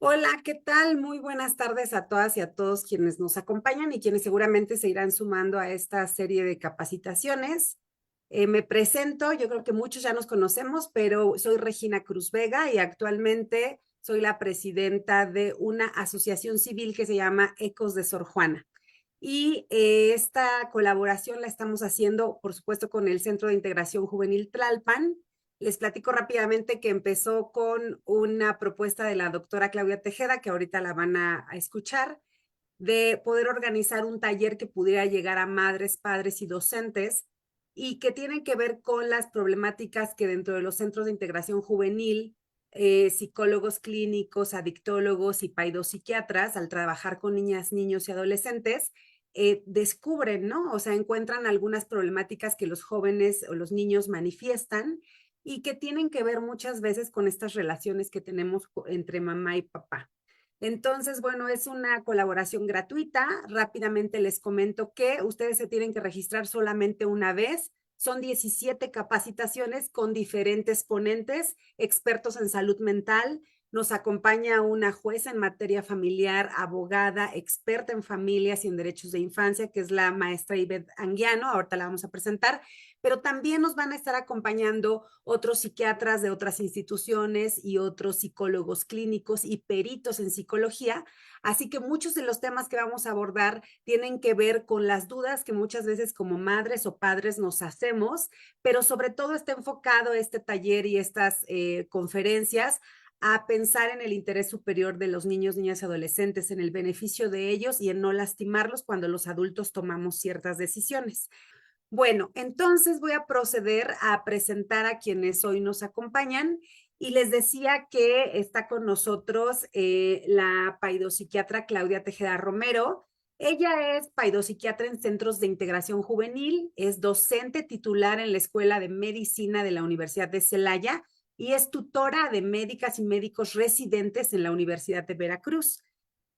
Hola, ¿qué tal? Muy buenas tardes a todas y a todos quienes nos acompañan y quienes seguramente se irán sumando a esta serie de capacitaciones. Me presento, yo creo que muchos ya nos conocemos, pero soy Regina Cruz Vega y actualmente soy la presidenta de una asociación civil que se llama Ecos de Sor Juana. Y esta colaboración la estamos haciendo, por supuesto, con el Centro de Integración Juvenil Tlalpan. Les platico rápidamente que empezó con una propuesta de la doctora Claudia Tejeda, que ahorita la van a escuchar, de poder organizar un taller que pudiera llegar a madres, padres y docentes y que tienen que ver con las problemáticas que dentro de los centros de integración juvenil, psicólogos clínicos, adictólogos y paidopsiquiatras, al trabajar con niñas, niños y adolescentes, descubren, ¿no? O sea, encuentran algunas problemáticas que los jóvenes o los niños manifiestan y que tienen que ver muchas veces con estas relaciones que tenemos entre mamá y papá. Entonces, bueno, es una colaboración gratuita. Rápidamente les comento que ustedes se tienen que registrar solamente una vez. Son 17 capacitaciones con diferentes ponentes, expertos en salud mental. Nos acompaña una jueza en materia familiar, abogada, experta en familias y en derechos de infancia, que es la maestra Ivette Anguiano. Ahorita la vamos a presentar, pero también nos van a estar acompañando otros psiquiatras de otras instituciones y otros psicólogos clínicos y peritos en psicología. Así que muchos de los temas que vamos a abordar tienen que ver con las dudas que muchas veces como madres o padres nos hacemos, pero sobre todo está enfocado este taller y estas conferencias a pensar en el interés superior de los niños, niñas y adolescentes, en el beneficio de ellos y en no lastimarlos cuando los adultos tomamos ciertas decisiones. Bueno, entonces voy a proceder a presentar a quienes hoy nos acompañan y les decía que está con nosotros la paidopsiquiatra Claudia Tejeda Romero. Ella es paidopsiquiatra en centros de integración juvenil, es docente titular en la Escuela de Medicina de la Universidad de Celaya y es tutora de médicas y médicos residentes en la Universidad de Veracruz.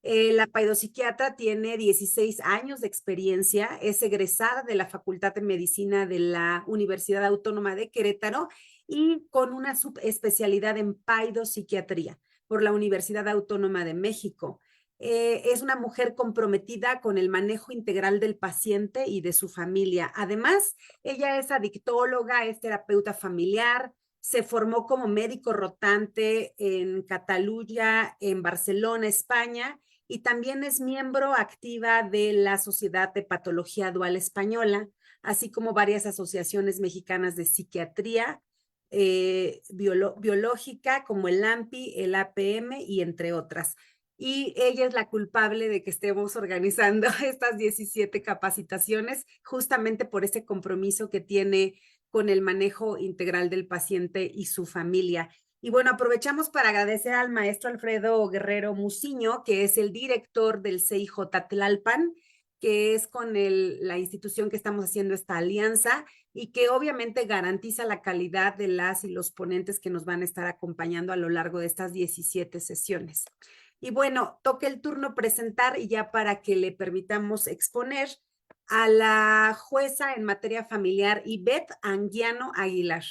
La paidopsiquiatra tiene 16 años de experiencia, es egresada de la Facultad de Medicina de la Universidad Autónoma de Querétaro y con una subespecialidad en paidopsiquiatría por la Universidad Autónoma de México. Es una mujer comprometida con el manejo integral del paciente y de su familia. Además, ella es adictóloga, es terapeuta familiar, se formó como médico rotante en Cataluña, en Barcelona, España, y también es miembro activa de la Sociedad de Patología Dual Española, así como varias asociaciones mexicanas de psiquiatría biológica, como el AMPI, el APM y entre otras. Y ella es la culpable de que estemos organizando estas 17 capacitaciones, justamente por ese compromiso que tiene con el manejo integral del paciente y su familia. Y bueno, aprovechamos para agradecer al maestro Alfredo Guerrero Muciño, que es el director del CIJ Tlalpan, que es con la institución que estamos haciendo esta alianza y que obviamente garantiza la calidad de las y los ponentes que nos van a estar acompañando a lo largo de estas 17 sesiones. Y bueno, toca el turno presentar y ya para que le permitamos exponer a la jueza en materia familiar Ivette Anguiano Aguilar.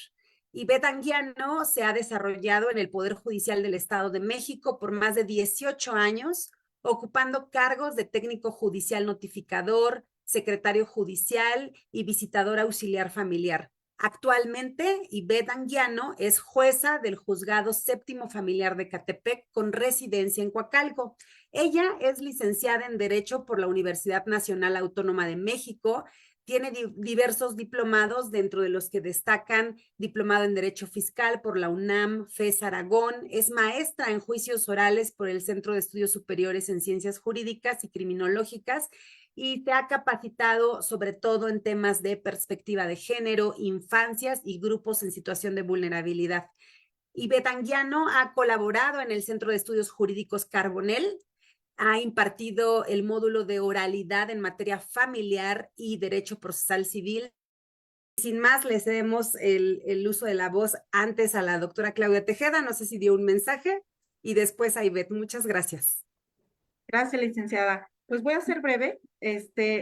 Ivette Anguiano se ha desarrollado en el Poder Judicial del Estado de México por más de 18 años, ocupando cargos de técnico judicial notificador, secretario judicial y visitador auxiliar familiar. Actualmente, Ivette Anguiano es jueza del Juzgado Séptimo Familiar de Catepec con residencia en Coacalco. Ella es licenciada en Derecho por la Universidad Nacional Autónoma de México. Tiene diversos diplomados, dentro de los que destacan diplomado en Derecho Fiscal por la UNAM, FES Aragón. Es maestra en juicios orales por el Centro de Estudios Superiores en Ciencias Jurídicas y Criminológicas y se ha capacitado sobre todo en temas de perspectiva de género, infancias y grupos en situación de vulnerabilidad. Ivette Anguiano ha colaborado en el Centro de Estudios Jurídicos Carbonell, ha impartido el módulo de oralidad en materia familiar y derecho procesal civil. Sin más, le cedemos el uso de la voz antes a la doctora Claudia Tejeda, no sé si dio un mensaje, y después a Ivette. Muchas gracias. Gracias, licenciada. Pues voy a ser breve,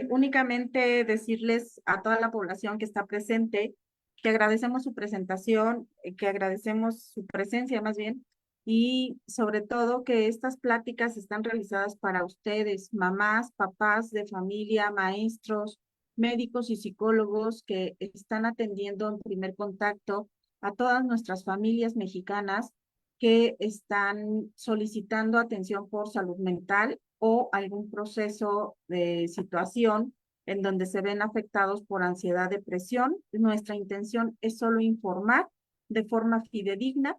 únicamente decirles a toda la población que está presente que agradecemos su presentación, que agradecemos su presencia más bien, y sobre todo que estas pláticas están realizadas para ustedes, mamás, papás de familia, maestros, médicos y psicólogos que están atendiendo en primer contacto a todas nuestras familias mexicanas que están solicitando atención por salud mental o algún proceso de situación en donde se ven afectados por ansiedad, depresión. Nuestra intención es solo informar de forma fidedigna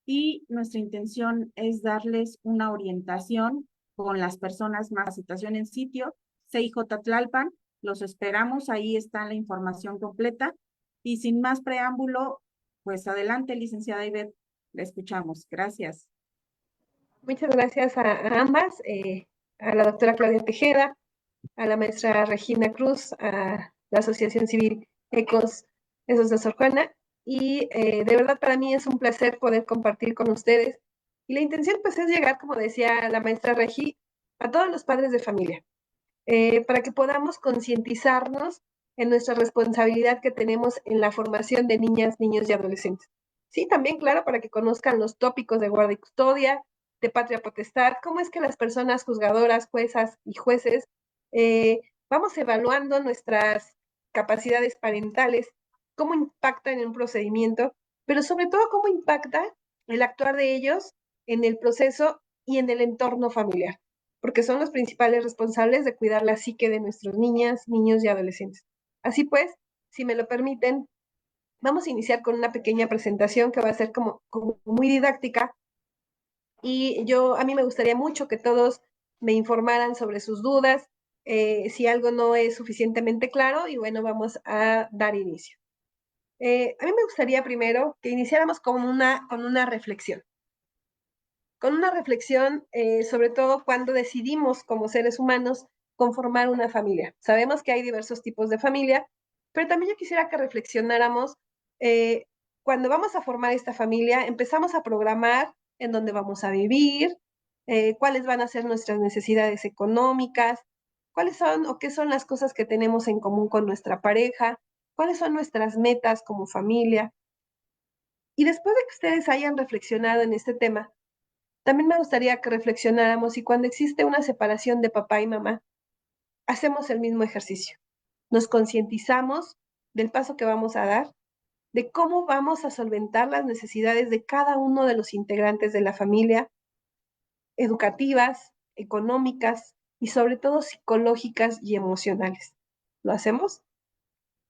y nuestra intención es darles una orientación con las personas más situación en sitio, CIJ Tlalpan. Los esperamos, ahí está la información completa. Y sin más preámbulo, pues adelante, licenciada Ivette, la escuchamos. Gracias. Muchas gracias a ambas, a la doctora Claudia Tejeda, a la maestra Regina Cruz, a la Asociación Civil ECOS Esos de Sor Juana, y de verdad para mí es un placer poder compartir con ustedes. Y la intención pues es llegar, como decía la maestra Regi, a todos los padres de familia, para que podamos concientizarnos en nuestra responsabilidad que tenemos en la formación de niñas, niños y adolescentes. Sí, también, claro, para que conozcan los tópicos de guarda y custodia, de patria potestad, cómo es que las personas juzgadoras, juezas y jueces vamos evaluando nuestras capacidades parentales, cómo impacta en un procedimiento, pero sobre todo cómo impacta el actuar de ellos en el proceso y en el entorno familiar, porque son los principales responsables de cuidar la psique de nuestras niñas, niños y adolescentes. Así pues, si me lo permiten, vamos a iniciar con una pequeña presentación que va a ser como muy didáctica, y a mí me gustaría mucho que todos me informaran sobre sus dudas, si algo no es suficientemente claro, y bueno, vamos a dar inicio. A mí me gustaría primero que iniciáramos con una reflexión. Con una reflexión, sobre todo cuando decidimos como seres humanos conformar una familia. Sabemos que hay diversos tipos de familia, pero también yo quisiera que reflexionáramos, cuando vamos a formar esta familia, empezamos a programar en dónde vamos a vivir, cuáles van a ser nuestras necesidades económicas, cuáles son o qué son las cosas que tenemos en común con nuestra pareja, cuáles son nuestras metas como familia. Y después de que ustedes hayan reflexionado en este tema, también me gustaría que reflexionáramos si cuando existe una separación de papá y mamá, hacemos el mismo ejercicio. Nos concientizamos del paso que vamos a dar, de cómo vamos a solventar las necesidades de cada uno de los integrantes de la familia, educativas, económicas y sobre todo psicológicas y emocionales. ¿Lo hacemos?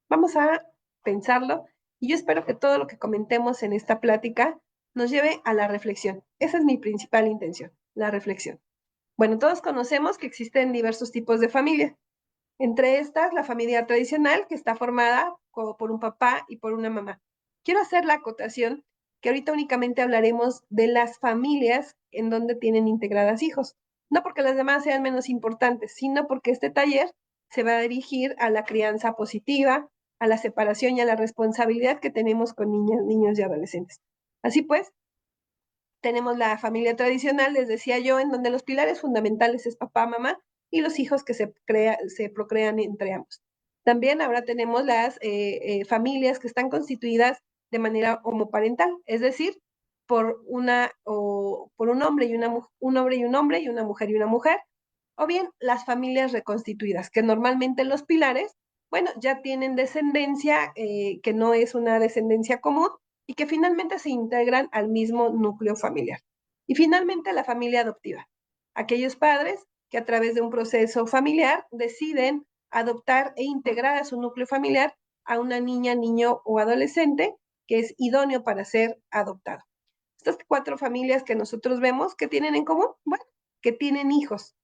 Vamos a pensarlo y yo espero que todo lo que comentemos en esta plática nos lleve a la reflexión. Esa es mi principal intención, la reflexión. Bueno, todos conocemos que existen diversos tipos de familia. Entre estas, la familia tradicional, que está formada por un papá y por una mamá. Quiero hacer la acotación que ahorita únicamente hablaremos de las familias en donde tienen integradas hijos. No porque las demás sean menos importantes, sino porque este taller se va a dirigir a la crianza positiva, a la separación y a la responsabilidad que tenemos con niñas, niños y adolescentes. Así pues, tenemos la familia tradicional, les decía yo, en donde los pilares fundamentales es papá, mamá y los hijos que se procrean entre ambos. También ahora tenemos las familias que están constituidas de manera homoparental, es decir, por un hombre y un hombre y un hombre y una mujer, o bien las familias reconstituidas, que normalmente los pilares, bueno, ya tienen descendencia que no es una descendencia común, y que finalmente se integran al mismo núcleo familiar. Y finalmente la familia adoptiva, aquellos padres que a través de un proceso familiar deciden adoptar e integrar a su núcleo familiar a una niña, niño o adolescente que es idóneo para ser adoptado. Estas 4 familias que nosotros vemos, ¿qué tienen en común? Bueno, que tienen hijos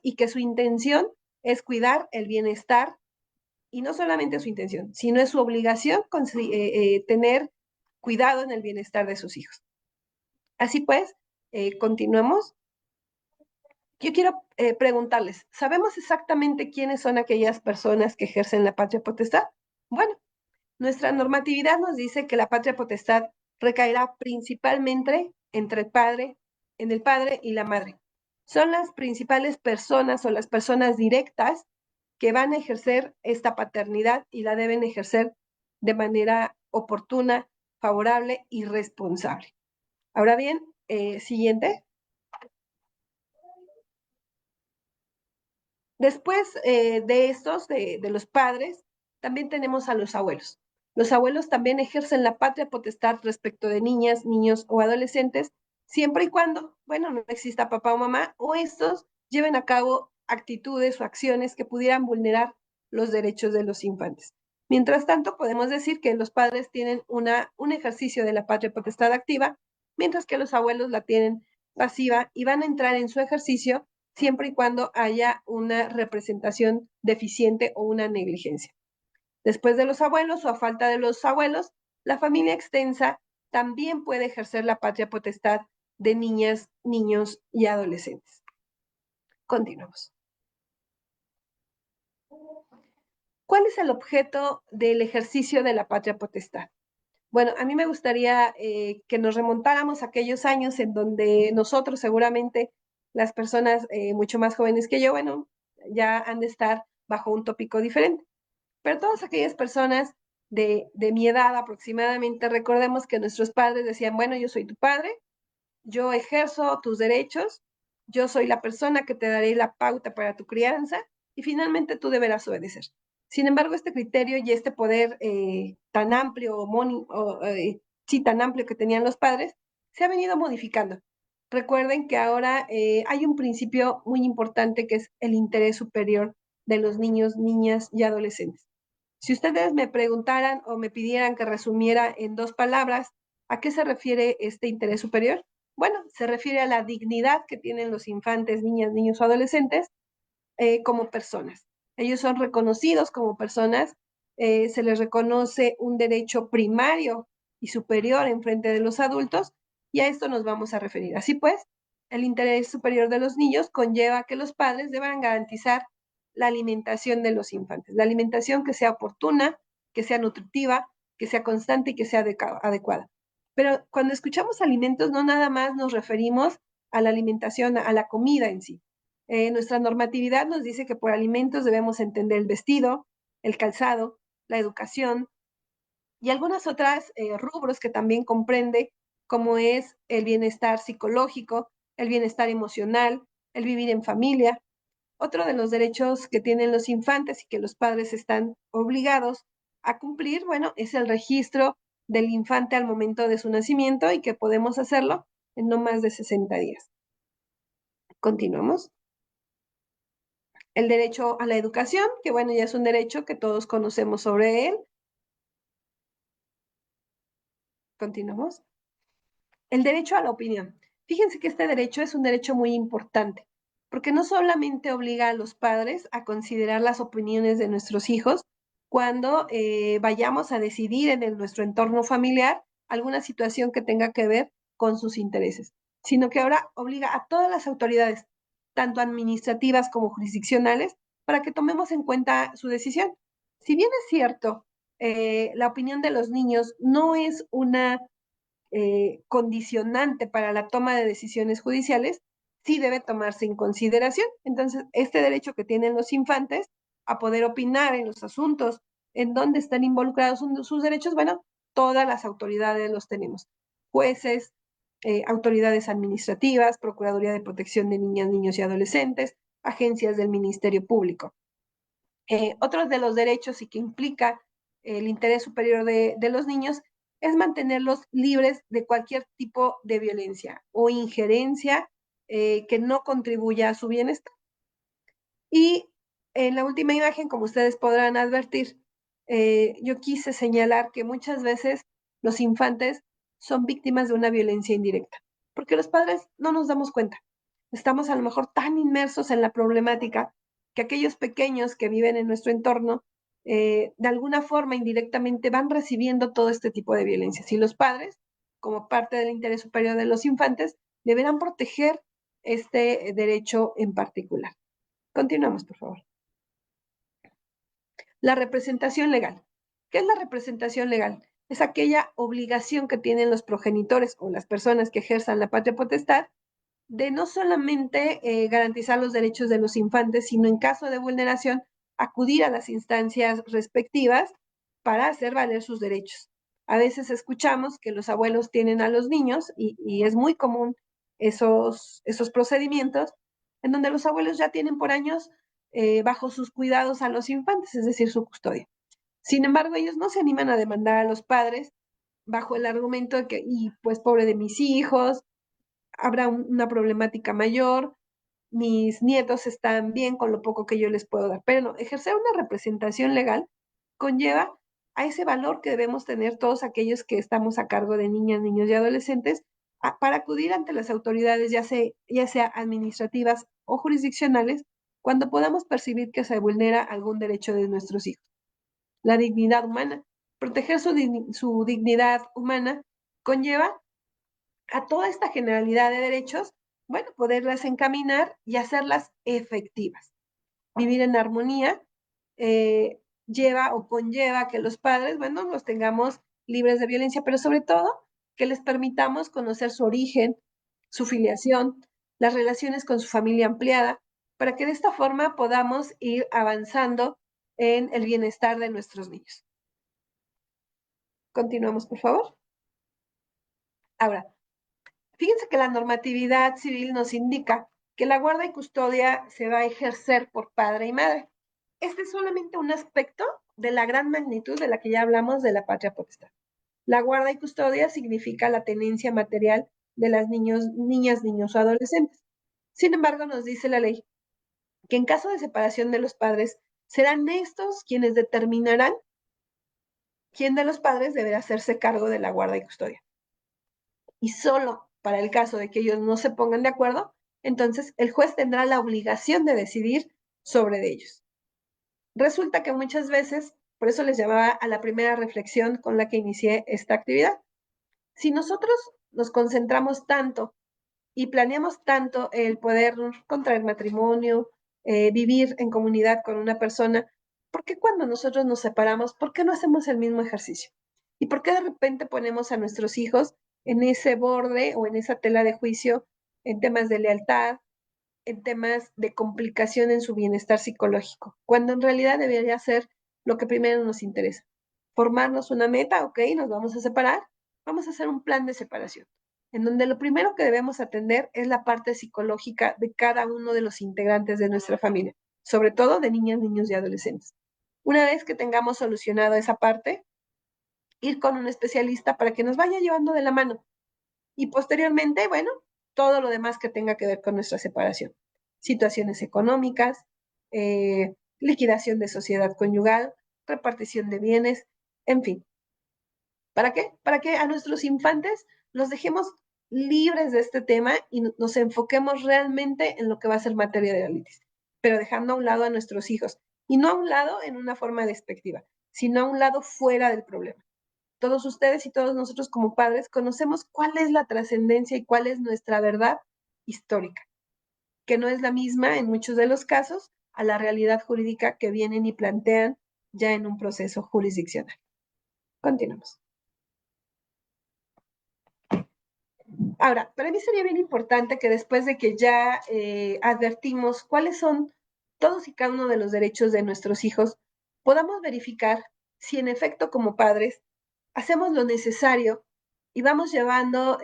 y que su intención es cuidar el bienestar, y no solamente su intención, sino es su obligación tener cuidado en el bienestar de sus hijos. Así pues, continuemos. Yo quiero preguntarles, ¿sabemos exactamente quiénes son aquellas personas que ejercen la patria potestad? Bueno, nuestra normatividad nos dice que la patria potestad recaerá principalmente en el padre y la madre. Son las principales personas o las personas directas que van a ejercer esta paternidad y la deben ejercer de manera oportuna, favorable y responsable. Ahora bien, siguiente. Después de estos, de los padres, también tenemos a los abuelos. Los abuelos también ejercen la patria potestad respecto de niñas, niños o adolescentes, siempre y cuando, bueno, no exista papá o mamá, o estos lleven a cabo actitudes o acciones que pudieran vulnerar los derechos de los infantes. Mientras tanto, podemos decir que los padres tienen un ejercicio de la patria potestad activa, mientras que los abuelos la tienen pasiva y van a entrar en su ejercicio siempre y cuando haya una representación deficiente o una negligencia. Después de los abuelos o a falta de los abuelos, la familia extensa también puede ejercer la patria potestad de niñas, niños y adolescentes. Continuamos. ¿Cuál es el objeto del ejercicio de la patria potestad? Bueno, a mí me gustaría que nos remontáramos a aquellos años en donde nosotros seguramente, las personas mucho más jóvenes que yo, bueno, ya han de estar bajo un tópico diferente. Pero todas aquellas personas de mi edad aproximadamente, recordemos que nuestros padres decían, bueno, yo soy tu padre, yo ejerzo tus derechos, yo soy la persona que te daré la pauta para tu crianza y finalmente tú deberás obedecer. Sin embargo, este criterio y este poder tan amplio, sí, tan amplio que tenían los padres, se ha venido modificando. Recuerden que ahora hay un principio muy importante que es el interés superior de los niños, niñas y adolescentes. Si ustedes me preguntaran o me pidieran que resumiera en 2 palabras a qué se refiere este interés superior, bueno, se refiere a la dignidad que tienen los infantes, niñas, niños o adolescentes como personas. Ellos son reconocidos como personas, se les reconoce un derecho primario y superior en frente de los adultos y a esto nos vamos a referir. Así pues, el interés superior de los niños conlleva que los padres deban garantizar la alimentación de los infantes, la alimentación que sea oportuna, que sea nutritiva, que sea constante y que sea adecuada. Pero cuando escuchamos alimentos, no nada más nos referimos a la alimentación, a la comida en sí. Nuestra normatividad nos dice que por alimentos debemos entender el vestido, el calzado, la educación y algunas otras rubros que también comprende, como es el bienestar psicológico, el bienestar emocional, el vivir en familia. Otro de los derechos que tienen los infantes y que los padres están obligados a cumplir, bueno, es el registro del infante al momento de su nacimiento y que podemos hacerlo en no más de 60 días. Continuamos. El derecho a la educación, que bueno, ya es un derecho que todos conocemos sobre él. Continuamos. El derecho a la opinión. Fíjense que este derecho es un derecho muy importante, porque no solamente obliga a los padres a considerar las opiniones de nuestros hijos cuando vayamos a decidir en nuestro entorno familiar alguna situación que tenga que ver con sus intereses, sino que ahora obliga a todas las autoridades, tanto administrativas como jurisdiccionales, para que tomemos en cuenta su decisión. Si bien es cierto, la opinión de los niños no es una condicionante para la toma de decisiones judiciales, sí debe tomarse en consideración. Entonces, este derecho que tienen los infantes a poder opinar en los asuntos en donde están involucrados sus derechos, bueno, todas las autoridades los tenemos. Jueces, autoridades administrativas, Procuraduría de Protección de Niñas, Niños y Adolescentes, agencias del Ministerio Público. Otros de los derechos y que implica el interés superior de los niños es mantenerlos libres de cualquier tipo de violencia o injerencia que no contribuya a su bienestar. Y en la última imagen, como ustedes podrán advertir, yo quise señalar que muchas veces los infantes son víctimas de una violencia indirecta, porque los padres no nos damos cuenta. Estamos a lo mejor tan inmersos en la problemática que aquellos pequeños que viven en nuestro entorno, de alguna forma indirectamente van recibiendo todo este tipo de violencias. Y los padres, como parte del interés superior de los infantes, deberán proteger este derecho en particular. Continuamos, por favor. La representación legal. ¿Qué es la representación legal? Es aquella obligación que tienen los progenitores o las personas que ejerzan la patria potestad de no solamente garantizar los derechos de los infantes, sino en caso de vulneración, acudir a las instancias respectivas para hacer valer sus derechos. A veces escuchamos que los abuelos tienen a los niños y es muy común esos procedimientos en donde los abuelos ya tienen por años bajo sus cuidados a los infantes, es decir, su custodia. Sin embargo, ellos no se animan a demandar a los padres bajo el argumento de que, y pues pobre de mis hijos, habrá una problemática mayor, mis nietos están bien con lo poco que yo les puedo dar. Pero no, ejercer una representación legal conlleva a ese valor que debemos tener todos aquellos que estamos a cargo de niñas, niños y adolescentes para acudir ante las autoridades, ya sea administrativas o jurisdiccionales, cuando podamos percibir que se vulnera algún derecho de nuestros hijos. La dignidad humana. Proteger su dignidad humana conlleva a toda esta generalidad de derechos, bueno, poderlas encaminar y hacerlas efectivas. Vivir en armonía lleva o conlleva que los padres, bueno, los tengamos libres de violencia, pero sobre todo que les permitamos conocer su origen, su filiación, las relaciones con su familia ampliada, para que de esta forma podamos ir avanzando en el bienestar de nuestros niños. Continuamos, por favor. Ahora, fíjense que la normatividad civil nos indica que la guarda y custodia se va a ejercer por padre y madre. Este es solamente un aspecto de la gran magnitud de la que ya hablamos de la patria potestad. La guarda y custodia significa la tenencia material de las niñas, niños o adolescentes. Sin embargo, nos dice la ley que en caso de separación de los padres, serán estos quienes determinarán quién de los padres deberá hacerse cargo de la guarda y custodia. Y solo para el caso de que ellos no se pongan de acuerdo, entonces el juez tendrá la obligación de decidir sobre ellos. Resulta que muchas veces, por eso les llamaba a la primera reflexión con la que inicié esta actividad, si nosotros nos concentramos tanto y planeamos tanto el poder contraer matrimonio, vivir en comunidad con una persona, ¿por qué cuando nosotros nos separamos, por qué no hacemos el mismo ejercicio? ¿Y por qué de repente ponemos a nuestros hijos en ese borde o en esa tela de juicio en temas de lealtad, en temas de complicación en su bienestar psicológico, cuando en realidad debería ser lo que primero nos interesa? Formarnos una meta, ok, nos vamos a separar, vamos a hacer un plan de separación, en donde lo primero que debemos atender es la parte psicológica de cada uno de los integrantes de nuestra familia, sobre todo de niñas, niños y adolescentes. Una vez que tengamos solucionado esa parte, ir con un especialista para que nos vaya llevando de la mano. Y posteriormente, bueno, todo lo demás que tenga que ver con nuestra separación. Situaciones económicas, liquidación de sociedad conyugal, repartición de bienes, en fin. ¿Para qué? Para que a nuestros infantes los dejemos libres de este tema y nos enfoquemos realmente en lo que va a ser materia de la litis, pero dejando a un lado a nuestros hijos, y no a un lado en una forma despectiva, sino a un lado fuera del problema. Todos ustedes y todos nosotros como padres conocemos cuál es la trascendencia y cuál es nuestra verdad histórica, que no es la misma en muchos de los casos a la realidad jurídica que vienen y plantean ya en un proceso jurisdiccional. Continuamos. Ahora, para mí sería bien importante que después de que ya advertimos cuáles son todos y cada uno de los derechos de nuestros hijos, podamos verificar si en efecto como padres hacemos lo necesario y vamos llevando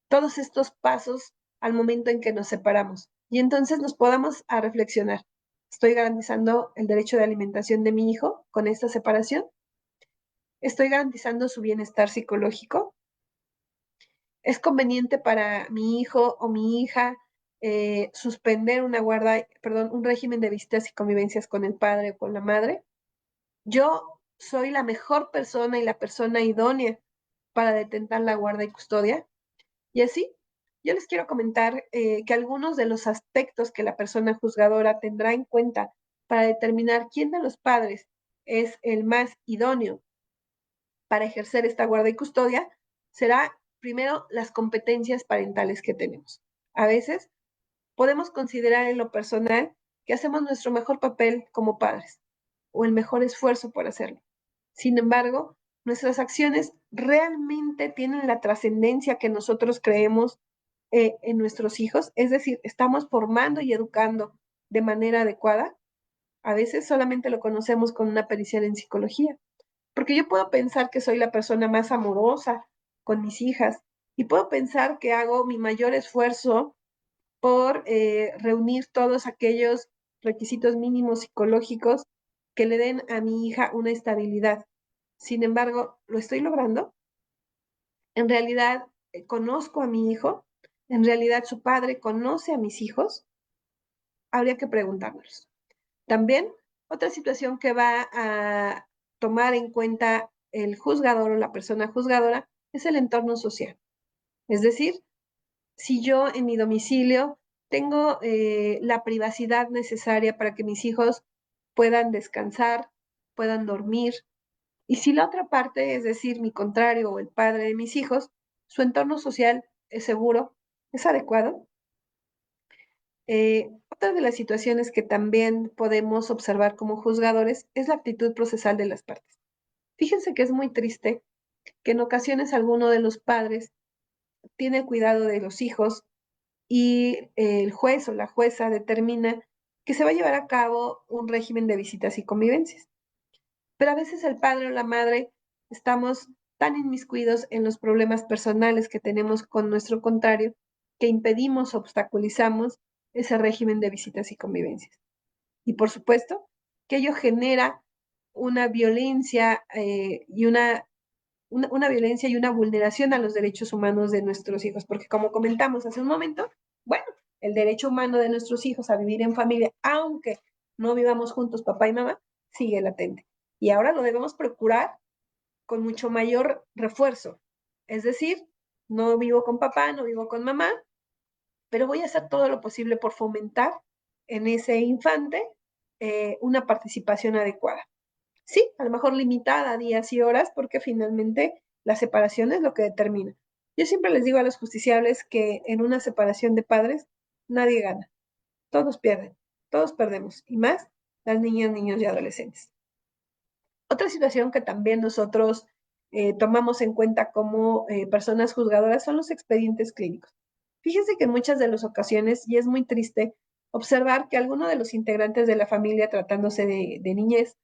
todos estos pasos al momento en que nos separamos. Y entonces nos podamos a reflexionar. ¿Estoy garantizando el derecho de alimentación de mi hijo con esta separación? ¿Estoy garantizando su bienestar psicológico? ¿Es conveniente para mi hijo o mi hija suspender un régimen de visitas y convivencias con el padre o con la madre? Yo soy la mejor persona y la persona idónea para detentar la guarda y custodia. Y así, yo les quiero comentar que algunos de los aspectos que la persona juzgadora tendrá en cuenta para determinar quién de los padres es el más idóneo para ejercer esta guarda y custodia será primero las competencias parentales que tenemos. A veces podemos considerar en lo personal que hacemos nuestro mejor papel como padres o el mejor esfuerzo por hacerlo. Sin embargo, nuestras acciones realmente tienen la trascendencia que nosotros creemos en nuestros hijos, es decir, estamos formando y educando de manera adecuada. A veces solamente lo conocemos con una pericial en psicología, porque yo puedo pensar que soy la persona más amorosa con mis hijas y puedo pensar que hago mi mayor esfuerzo por reunir todos aquellos requisitos mínimos psicológicos que le den a mi hija una estabilidad. Sin embargo, ¿lo estoy logrando? ¿En realidad conozco a mi hijo? ¿En realidad su padre conoce a mis hijos? Habría que preguntárnoslos. También, otra situación que va a tomar en cuenta el juzgador o la persona juzgadora es el entorno social. Es decir, si yo en mi domicilio tengo la privacidad necesaria para que mis hijos puedan descansar, puedan dormir, y si la otra parte, es decir, mi contrario o el padre de mis hijos, su entorno social es seguro, es adecuado. Otra de las situaciones que también podemos observar como juzgadores es la actitud procesal de las partes. Fíjense que es muy triste que en ocasiones alguno de los padres tiene cuidado de los hijos y el juez o la jueza determina que se va a llevar a cabo un régimen de visitas y convivencias. Pero a veces el padre o la madre estamos tan inmiscuidos en los problemas personales que tenemos con nuestro contrario que impedimos, obstaculizamos ese régimen de visitas y convivencias. Y por supuesto que ello genera una violencia una violencia y una vulneración a los derechos humanos de nuestros hijos, porque como comentamos hace un momento, bueno, el derecho humano de nuestros hijos a vivir en familia, aunque no vivamos juntos papá y mamá, sigue latente. Y ahora lo debemos procurar con mucho mayor refuerzo. Es decir, no vivo con papá, no vivo con mamá, pero voy a hacer todo lo posible por fomentar en ese infante una participación adecuada. Sí, a lo mejor limitada a días y horas, porque finalmente la separación es lo que determina. Yo siempre les digo a los justiciables que en una separación de padres nadie gana, todos pierden, todos perdemos, y más las niñas, niños y adolescentes. Otra situación que también nosotros tomamos en cuenta como personas juzgadoras son los expedientes clínicos. Fíjense que en muchas de las ocasiones, y es muy triste, observar que alguno de los integrantes de la familia, tratándose de niñez,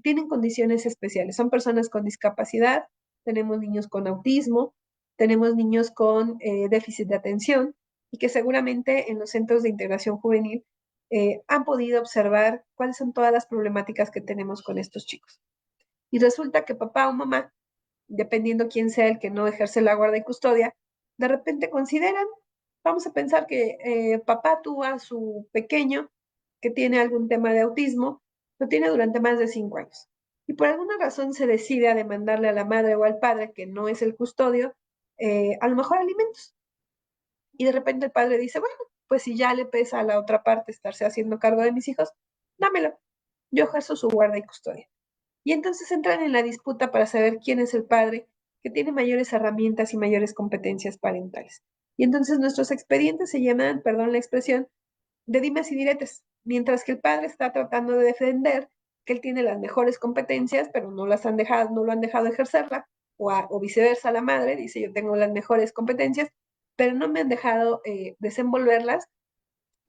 tienen condiciones especiales. Son personas con discapacidad, tenemos niños con autismo, tenemos niños con déficit de atención y que seguramente en los centros de integración juvenil han podido observar cuáles son todas las problemáticas que tenemos con estos chicos. Y resulta que papá o mamá, dependiendo quién sea el que no ejerce la guarda y custodia, de repente consideran, vamos a pensar que papá tuvo a su pequeño que tiene algún tema de autismo, lo tiene durante más de 5 años. Y por alguna razón se decide a demandarle a la madre o al padre, que no es el custodio, a lo mejor alimentos. Y de repente el padre dice, bueno, pues si ya le pesa a la otra parte estarse haciendo cargo de mis hijos, dámelo. Yo ejerzo su guarda y custodia. Y entonces entran en la disputa para saber quién es el padre que tiene mayores herramientas y mayores competencias parentales. Y entonces nuestros expedientes se llenan, perdón la expresión, de dimes y diretes, mientras que el padre está tratando de defender que él tiene las mejores competencias, pero no las han dejado, no lo han dejado ejercerla, o viceversa la madre dice yo tengo las mejores competencias, pero no me han dejado desenvolverlas.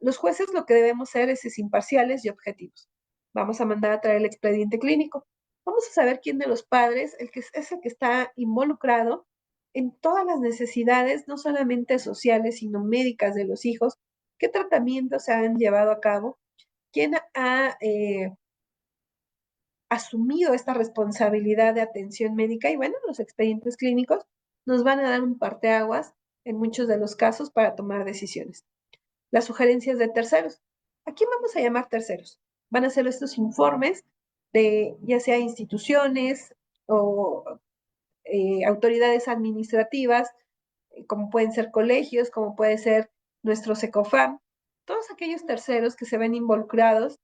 Los jueces lo que debemos ser es imparciales y objetivos. Vamos a mandar a traer el expediente clínico. Vamos a saber quién de los padres es el que está involucrado en todas las necesidades, no solamente sociales, sino médicas de los hijos, qué tratamientos se han llevado a cabo, quién ha asumido esta responsabilidad de atención médica y bueno, los expedientes clínicos nos van a dar un parteaguas en muchos de los casos para tomar decisiones. Las sugerencias de terceros. ¿A quién vamos a llamar terceros? Van a ser estos informes de ya sea instituciones o autoridades administrativas, como pueden ser colegios, como puede ser nuestro SECOFAM, todos aquellos terceros que se ven involucrados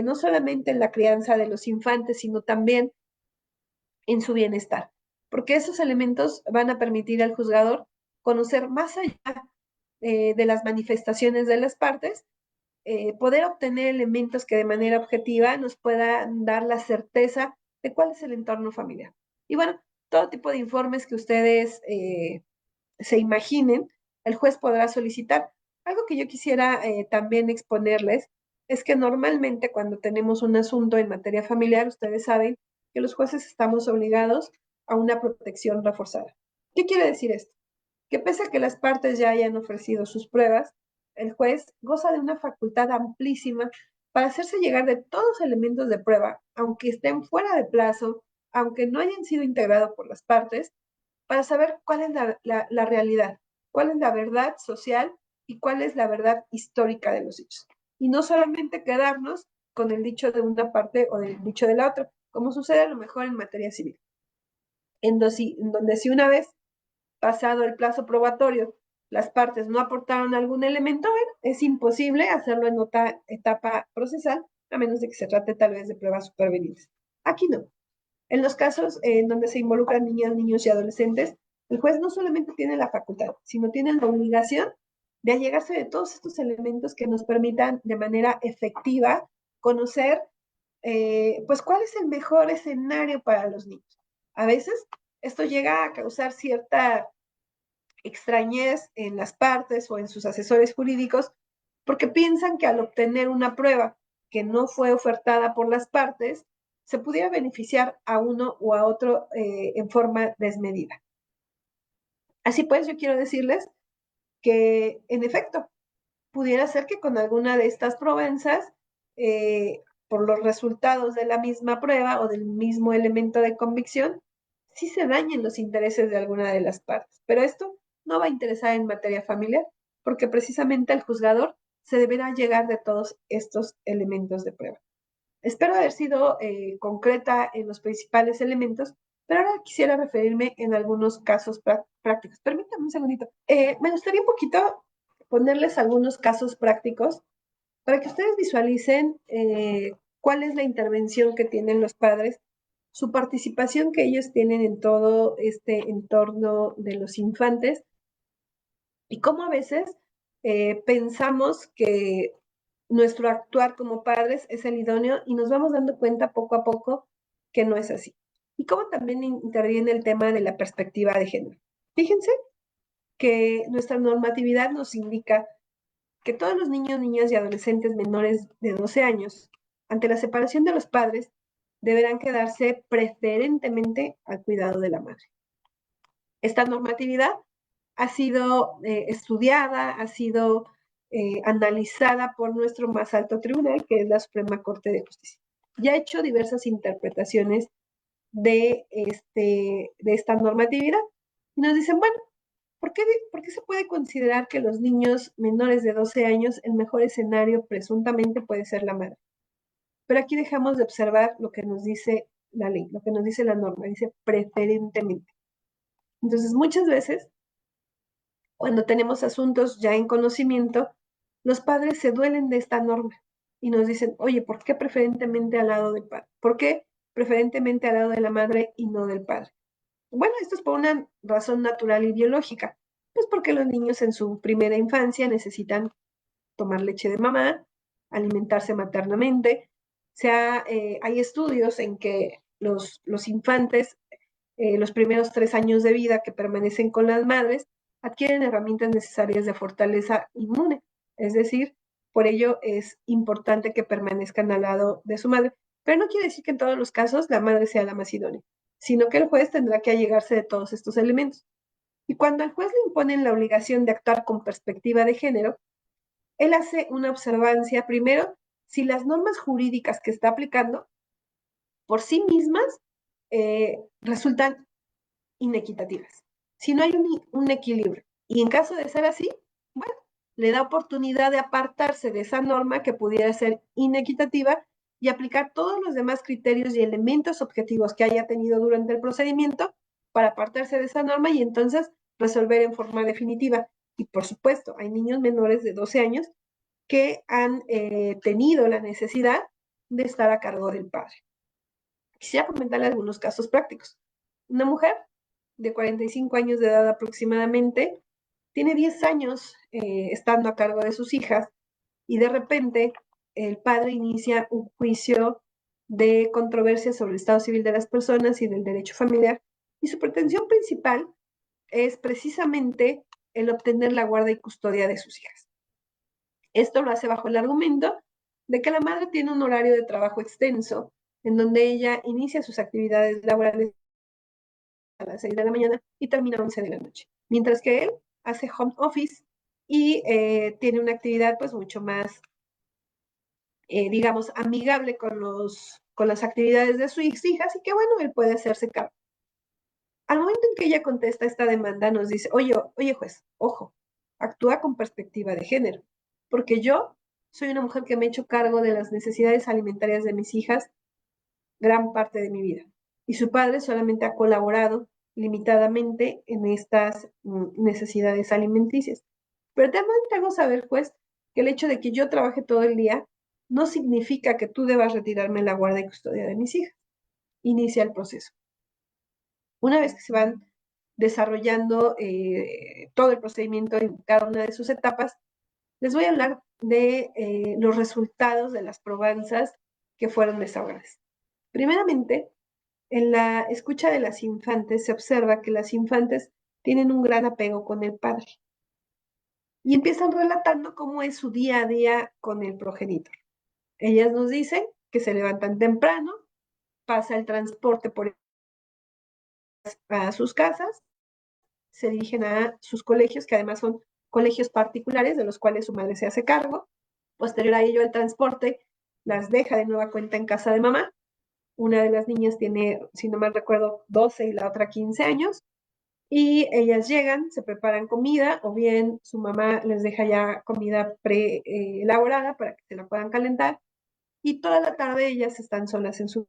no solamente en la crianza de los infantes, sino también en su bienestar, porque esos elementos van a permitir al juzgador conocer más allá de las manifestaciones de las partes, poder obtener elementos que de manera objetiva nos puedan dar la certeza de cuál es el entorno familiar. Y bueno, todo tipo de informes que ustedes se imaginen, el juez podrá solicitar. Algo que yo quisiera también exponerles es que normalmente cuando tenemos un asunto en materia familiar, ustedes saben que los jueces estamos obligados a una protección reforzada. ¿Qué quiere decir esto? Que pese a que las partes ya hayan ofrecido sus pruebas, el juez goza de una facultad amplísima para hacerse llegar de todos los elementos de prueba, aunque estén fuera de plazo, aunque no hayan sido integrados por las partes, para saber cuál es la realidad, cuál es la verdad social y cuál es la verdad histórica de los hechos. Y no solamente quedarnos con el dicho de una parte o del dicho de la otra, como sucede a lo mejor en materia civil, en donde si una vez pasado el plazo probatorio las partes no aportaron algún elemento, bueno, es imposible hacerlo en otra etapa procesal, a menos de que se trate tal vez de pruebas supervenientes. Aquí no. En los casos en donde se involucran niñas, niños y adolescentes, el juez no solamente tiene la facultad, sino tiene la obligación de allegarse de todos estos elementos que nos permitan de manera efectiva conocer pues cuál es el mejor escenario para los niños. A veces esto llega a causar cierta extrañez en las partes o en sus asesores jurídicos porque piensan que al obtener una prueba que no fue ofertada por las partes, se pudiera beneficiar a uno o a otro en forma desmedida. Así pues, yo quiero decirles que, en efecto, pudiera ser que con alguna de estas provenças, por los resultados de la misma prueba o del mismo elemento de convicción, sí se dañen los intereses de alguna de las partes. Pero esto no va a interesar en materia familiar, porque precisamente el juzgador se deberá llegar de todos estos elementos de prueba. Espero haber sido concreta en los principales elementos, pero ahora quisiera referirme en algunos casos prácticos. Permítanme un segundito. Me gustaría un poquito ponerles algunos casos prácticos para que ustedes visualicen cuál es la intervención que tienen los padres, su participación que ellos tienen en todo este entorno de los infantes y cómo a veces pensamos que nuestro actuar como padres es el idóneo y nos vamos dando cuenta poco a poco que no es así. Y cómo también interviene el tema de la perspectiva de género. Fíjense que nuestra normatividad nos indica que todos los niños, niñas y adolescentes menores de 12 años, ante la separación de los padres, deberán quedarse preferentemente al cuidado de la madre. Esta normatividad ha sido estudiada, ha sido analizada por nuestro más alto tribunal, que es la Suprema Corte de Justicia. Ya ha hecho diversas interpretaciones de esta normatividad y nos dicen, bueno, ¿por qué se puede considerar que los niños menores de 12 años el mejor escenario presuntamente puede ser la madre? Pero aquí dejamos de observar lo que nos dice la ley, lo que nos dice la norma, dice preferentemente. Entonces, muchas veces, cuando tenemos asuntos ya en conocimiento, los padres se duelen de esta norma y nos dicen, oye, ¿por qué preferentemente al lado del padre? ¿Por qué preferentemente al lado de la madre y no del padre? Bueno, esto es por una razón natural y biológica. Pues porque los niños en su primera infancia necesitan tomar leche de mamá, alimentarse maternamente. Hay estudios en que los infantes, los primeros 3 años de vida que permanecen con las madres, adquieren herramientas necesarias de fortaleza inmune. Es decir, por ello es importante que permanezcan al lado de su madre. Pero no quiere decir que en todos los casos la madre sea la más idónea, sino que el juez tendrá que allegarse de todos estos elementos. Y cuando al juez le imponen la obligación de actuar con perspectiva de género, él hace una observancia primero si las normas jurídicas que está aplicando por sí mismas resultan inequitativas. Si no hay un equilibrio. Y en caso de ser así, bueno, le da oportunidad de apartarse de esa norma que pudiera ser inequitativa y aplicar todos los demás criterios y elementos objetivos que haya tenido durante el procedimiento para apartarse de esa norma y entonces resolver en forma definitiva. Y por supuesto, hay niños menores de 12 años que han tenido la necesidad de estar a cargo del padre. Quisiera comentarle algunos casos prácticos. Una mujer de 45 años de edad aproximadamente tiene 10 años estando a cargo de sus hijas y de repente el padre inicia un juicio de controversia sobre el estado civil de las personas y del derecho familiar y su pretensión principal es precisamente el obtener la guarda y custodia de sus hijas. Esto lo hace bajo el argumento de que la madre tiene un horario de trabajo extenso, en donde ella inicia sus actividades laborales a las 6 de la mañana y termina a 11 de la noche. Mientras que él hace home office y tiene una actividad pues mucho más, digamos, amigable con las actividades de sus hijas y que bueno, él puede hacerse cargo. Al momento en que ella contesta esta demanda, nos dice, oye juez, ojo, actúa con perspectiva de género, porque yo soy una mujer que me he hecho cargo de las necesidades alimentarias de mis hijas gran parte de mi vida. Y su padre solamente ha colaborado limitadamente en estas necesidades alimenticias. Pero también te hago saber, juez, que el hecho de que yo trabaje todo el día no significa que tú debas retirarme la guardia y custodia de mis hijas. Inicia el proceso. Una vez que se van desarrollando todo el procedimiento en cada una de sus etapas, les voy a hablar de los resultados de las probanzas que fueron desahogadas. Primeramente, en la escucha de las infantes se observa que las infantes tienen un gran apego con el padre y empiezan relatando cómo es su día a día con el progenitor. Ellas nos dicen que se levantan temprano, pasa el transporte a sus casas, se dirigen a sus colegios, que además son colegios particulares de los cuales su madre se hace cargo. Posterior a ello, el transporte las deja de nueva cuenta en casa de mamá. Una de las niñas tiene, si no mal recuerdo, 12 y la otra 15 años. Y ellas llegan, se preparan comida, o bien su mamá les deja ya comida pre-elaborada para que se la puedan calentar. Y toda la tarde ellas están solas en su...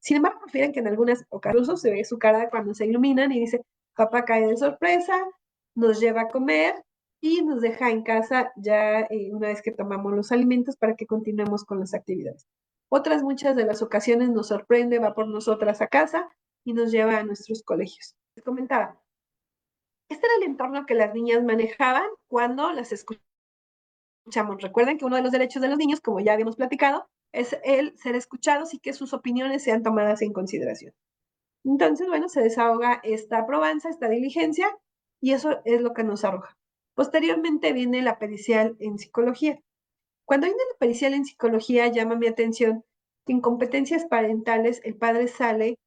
Sin embargo, prefieren que en algunas ocasiones se ve su cara cuando se iluminan y dice, papá cae de sorpresa, nos lleva a comer y nos deja en casa ya una vez que tomamos los alimentos para que continuemos con las actividades. Otras muchas de las ocasiones nos sorprende, va por nosotras a casa y nos lleva a nuestros colegios. Les comentaba, este era el entorno que las niñas manejaban cuando las escuchamos. Recuerden que uno de los derechos de los niños, como ya habíamos platicado, es el ser escuchados y que sus opiniones sean tomadas en consideración. Entonces, bueno, se desahoga esta probanza, esta diligencia, y eso es lo que nos arroja. Posteriormente viene la pericial en psicología. Cuando viene la pericial en psicología, llama mi atención que en competencias parentales el padre sale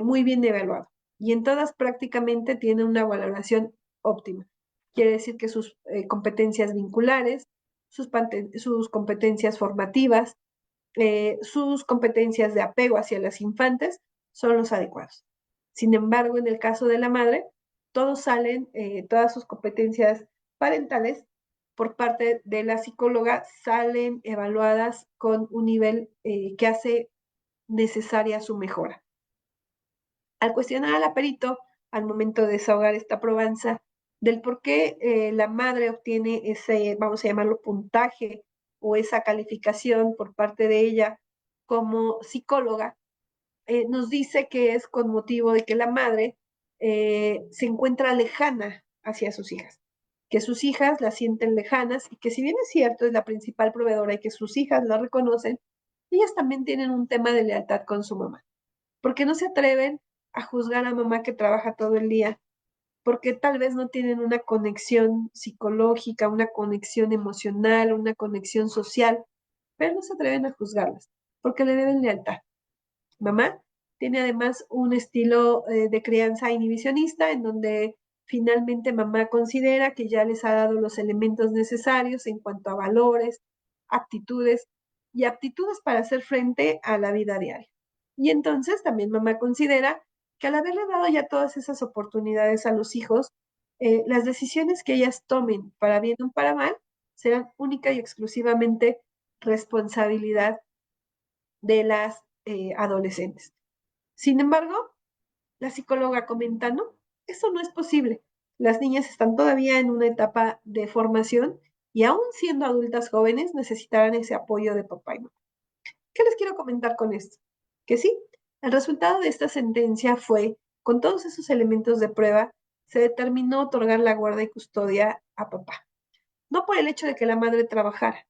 muy bien evaluado y en todas prácticamente tiene una valoración óptima. Quiere decir que sus competencias vinculares, sus competencias formativas, sus competencias de apego hacia las infantes son los adecuados. Sin embargo, en el caso de la madre, todas sus competencias parentales por parte de la psicóloga salen evaluadas con un nivel que hace necesaria su mejora. Al cuestionar a la perito, al momento de desahogar esta probanza, del por qué la madre obtiene ese, vamos a llamarlo, puntaje o esa calificación por parte de ella como psicóloga, nos dice que es con motivo de que la madre se encuentra lejana hacia sus hijas, que sus hijas la sienten lejanas y que si bien es cierto es la principal proveedora y que sus hijas la reconocen, ellas también tienen un tema de lealtad con su mamá, porque no se atreven a juzgar a mamá que trabaja todo el día, porque tal vez no tienen una conexión psicológica, una conexión emocional, una conexión social, pero no se atreven a juzgarlas, porque le deben lealtad. Mamá tiene además un estilo de crianza inhibicionista, en donde finalmente mamá considera que ya les ha dado los elementos necesarios en cuanto a valores, actitudes y aptitudes para hacer frente a la vida diaria. Y entonces también mamá considera que al haberle dado ya todas esas oportunidades a los hijos, las decisiones que ellas tomen, para bien o para mal, serán única y exclusivamente responsabilidad de las adolescentes. Sin embargo, la psicóloga comenta, no, eso no es posible. Las niñas están todavía en una etapa de formación y aún siendo adultas jóvenes necesitarán ese apoyo de papá y mamá. ¿Qué les quiero comentar con esto? Que sí, el resultado de esta sentencia fue, con todos esos elementos de prueba, se determinó otorgar la guardia y custodia a papá. No por el hecho de que la madre trabajara,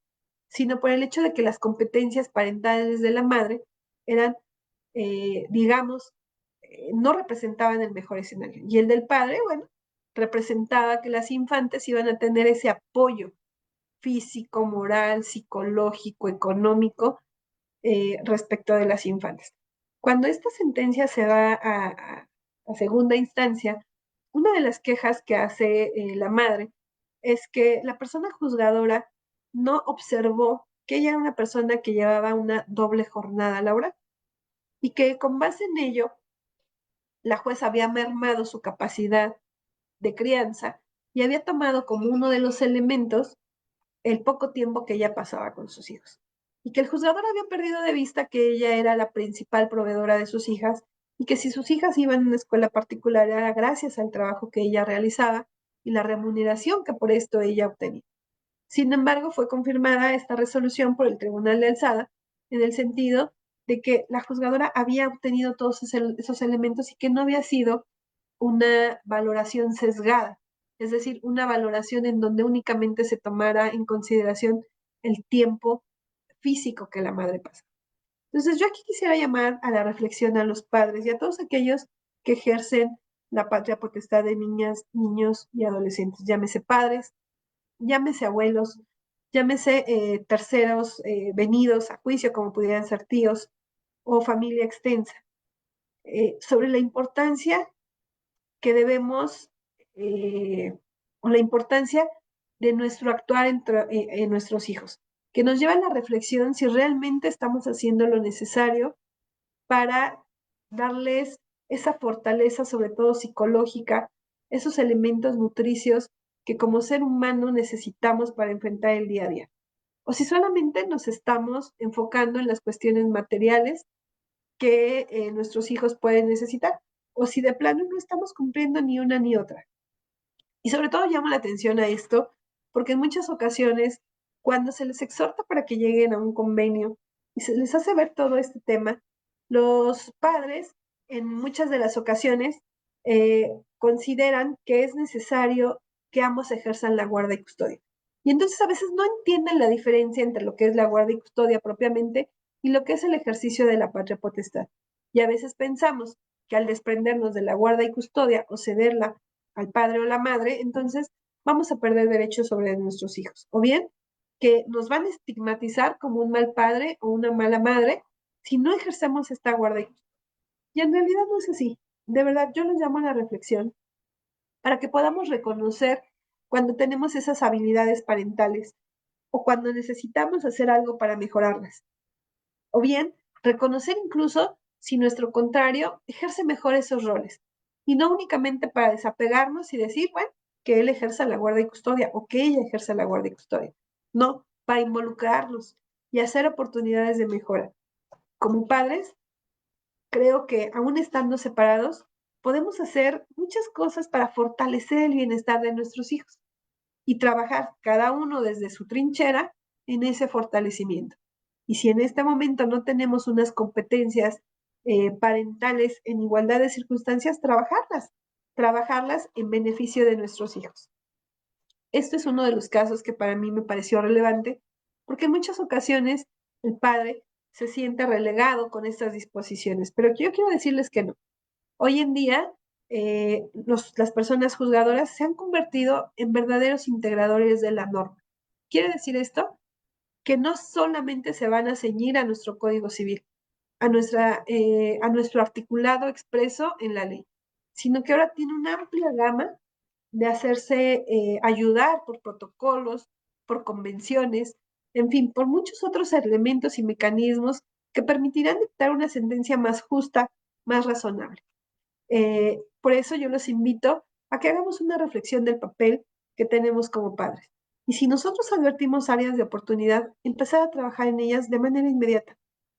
sino por el hecho de que las competencias parentales de la madre eran, digamos, no representaban el mejor escenario. Y el del padre, bueno, representaba que las infantes iban a tener ese apoyo físico, moral, psicológico, económico respecto de las infantes. Cuando esta sentencia se va a segunda instancia, una de las quejas que hace la madre es que la persona juzgadora no observó que ella era una persona que llevaba una doble jornada laboral y que con base en ello la jueza había mermado su capacidad de crianza y había tomado como uno de los elementos el poco tiempo que ella pasaba con sus hijos. Y que el juzgador había perdido de vista que ella era la principal proveedora de sus hijas y que si sus hijas iban a una escuela particular era gracias al trabajo que ella realizaba y la remuneración que por esto ella obtenía. Sin embargo, fue confirmada esta resolución por el Tribunal de Alzada en el sentido de que la juzgadora había obtenido todos esos elementos y que no había sido una valoración sesgada, es decir, una valoración en donde únicamente se tomara en consideración el tiempo físico que la madre pasa. Entonces, yo aquí quisiera llamar a la reflexión a los padres y a todos aquellos que ejercen la patria potestad de niñas, niños y adolescentes, llámese padres, llámese abuelos, llámese terceros venidos a juicio, como pudieran ser tíos o familia extensa, sobre la importancia que debemos, o la importancia de nuestro actuar en nuestros hijos, que nos lleva a la reflexión si realmente estamos haciendo lo necesario para darles esa fortaleza, sobre todo psicológica, esos elementos nutricios que como ser humano necesitamos para enfrentar el día a día. O si solamente nos estamos enfocando en las cuestiones materiales que nuestros hijos pueden necesitar, o si de plano no estamos cumpliendo ni una ni otra. Y sobre todo llamo la atención a esto, porque en muchas ocasiones, cuando se les exhorta para que lleguen a un convenio y se les hace ver todo este tema, los padres en muchas de las ocasiones consideran que es necesario que ambos ejerzan la guarda y custodia. Y entonces a veces no entienden la diferencia entre lo que es la guarda y custodia propiamente y lo que es el ejercicio de la patria potestad. Y a veces pensamos que al desprendernos de la guarda y custodia o cederla al padre o la madre, entonces vamos a perder derechos sobre nuestros hijos. O bien que nos van a estigmatizar como un mal padre o una mala madre si no ejercemos esta guarda. Y en realidad no es así. De verdad, yo los llamo a la reflexión para que podamos reconocer cuando tenemos esas habilidades parentales o cuando necesitamos hacer algo para mejorarlas. O bien, reconocer incluso si nuestro contrario ejerce mejor esos roles. Y no únicamente para desapegarnos y decir, bueno, que él ejerza la guardia y custodia o que ella ejerza la guardia y custodia. No, para involucrarnos y hacer oportunidades de mejora. Como padres, creo que aún estando separados, podemos hacer muchas cosas para fortalecer el bienestar de nuestros hijos y trabajar cada uno desde su trinchera en ese fortalecimiento. Y si en este momento no tenemos unas competencias parentales en igualdad de circunstancias, trabajarlas en beneficio de nuestros hijos. Este es uno de los casos que para mí me pareció relevante, porque en muchas ocasiones el padre se siente relegado con estas disposiciones, pero yo quiero decirles que no. Hoy en día, las personas juzgadoras se han convertido en verdaderos integradores de la norma. ¿Quiere decir esto? Que no solamente se van a ceñir a nuestro Código Civil, a nuestro articulado expreso en la ley, sino que ahora tiene una amplia gama de hacerse ayudar por protocolos, por convenciones, en fin, por muchos otros elementos y mecanismos que permitirán dictar una sentencia más justa, más razonable. Por eso yo los invito a que hagamos una reflexión del papel que tenemos como padres. Y si nosotros advertimos áreas de oportunidad, empezar a trabajar en ellas de manera inmediata.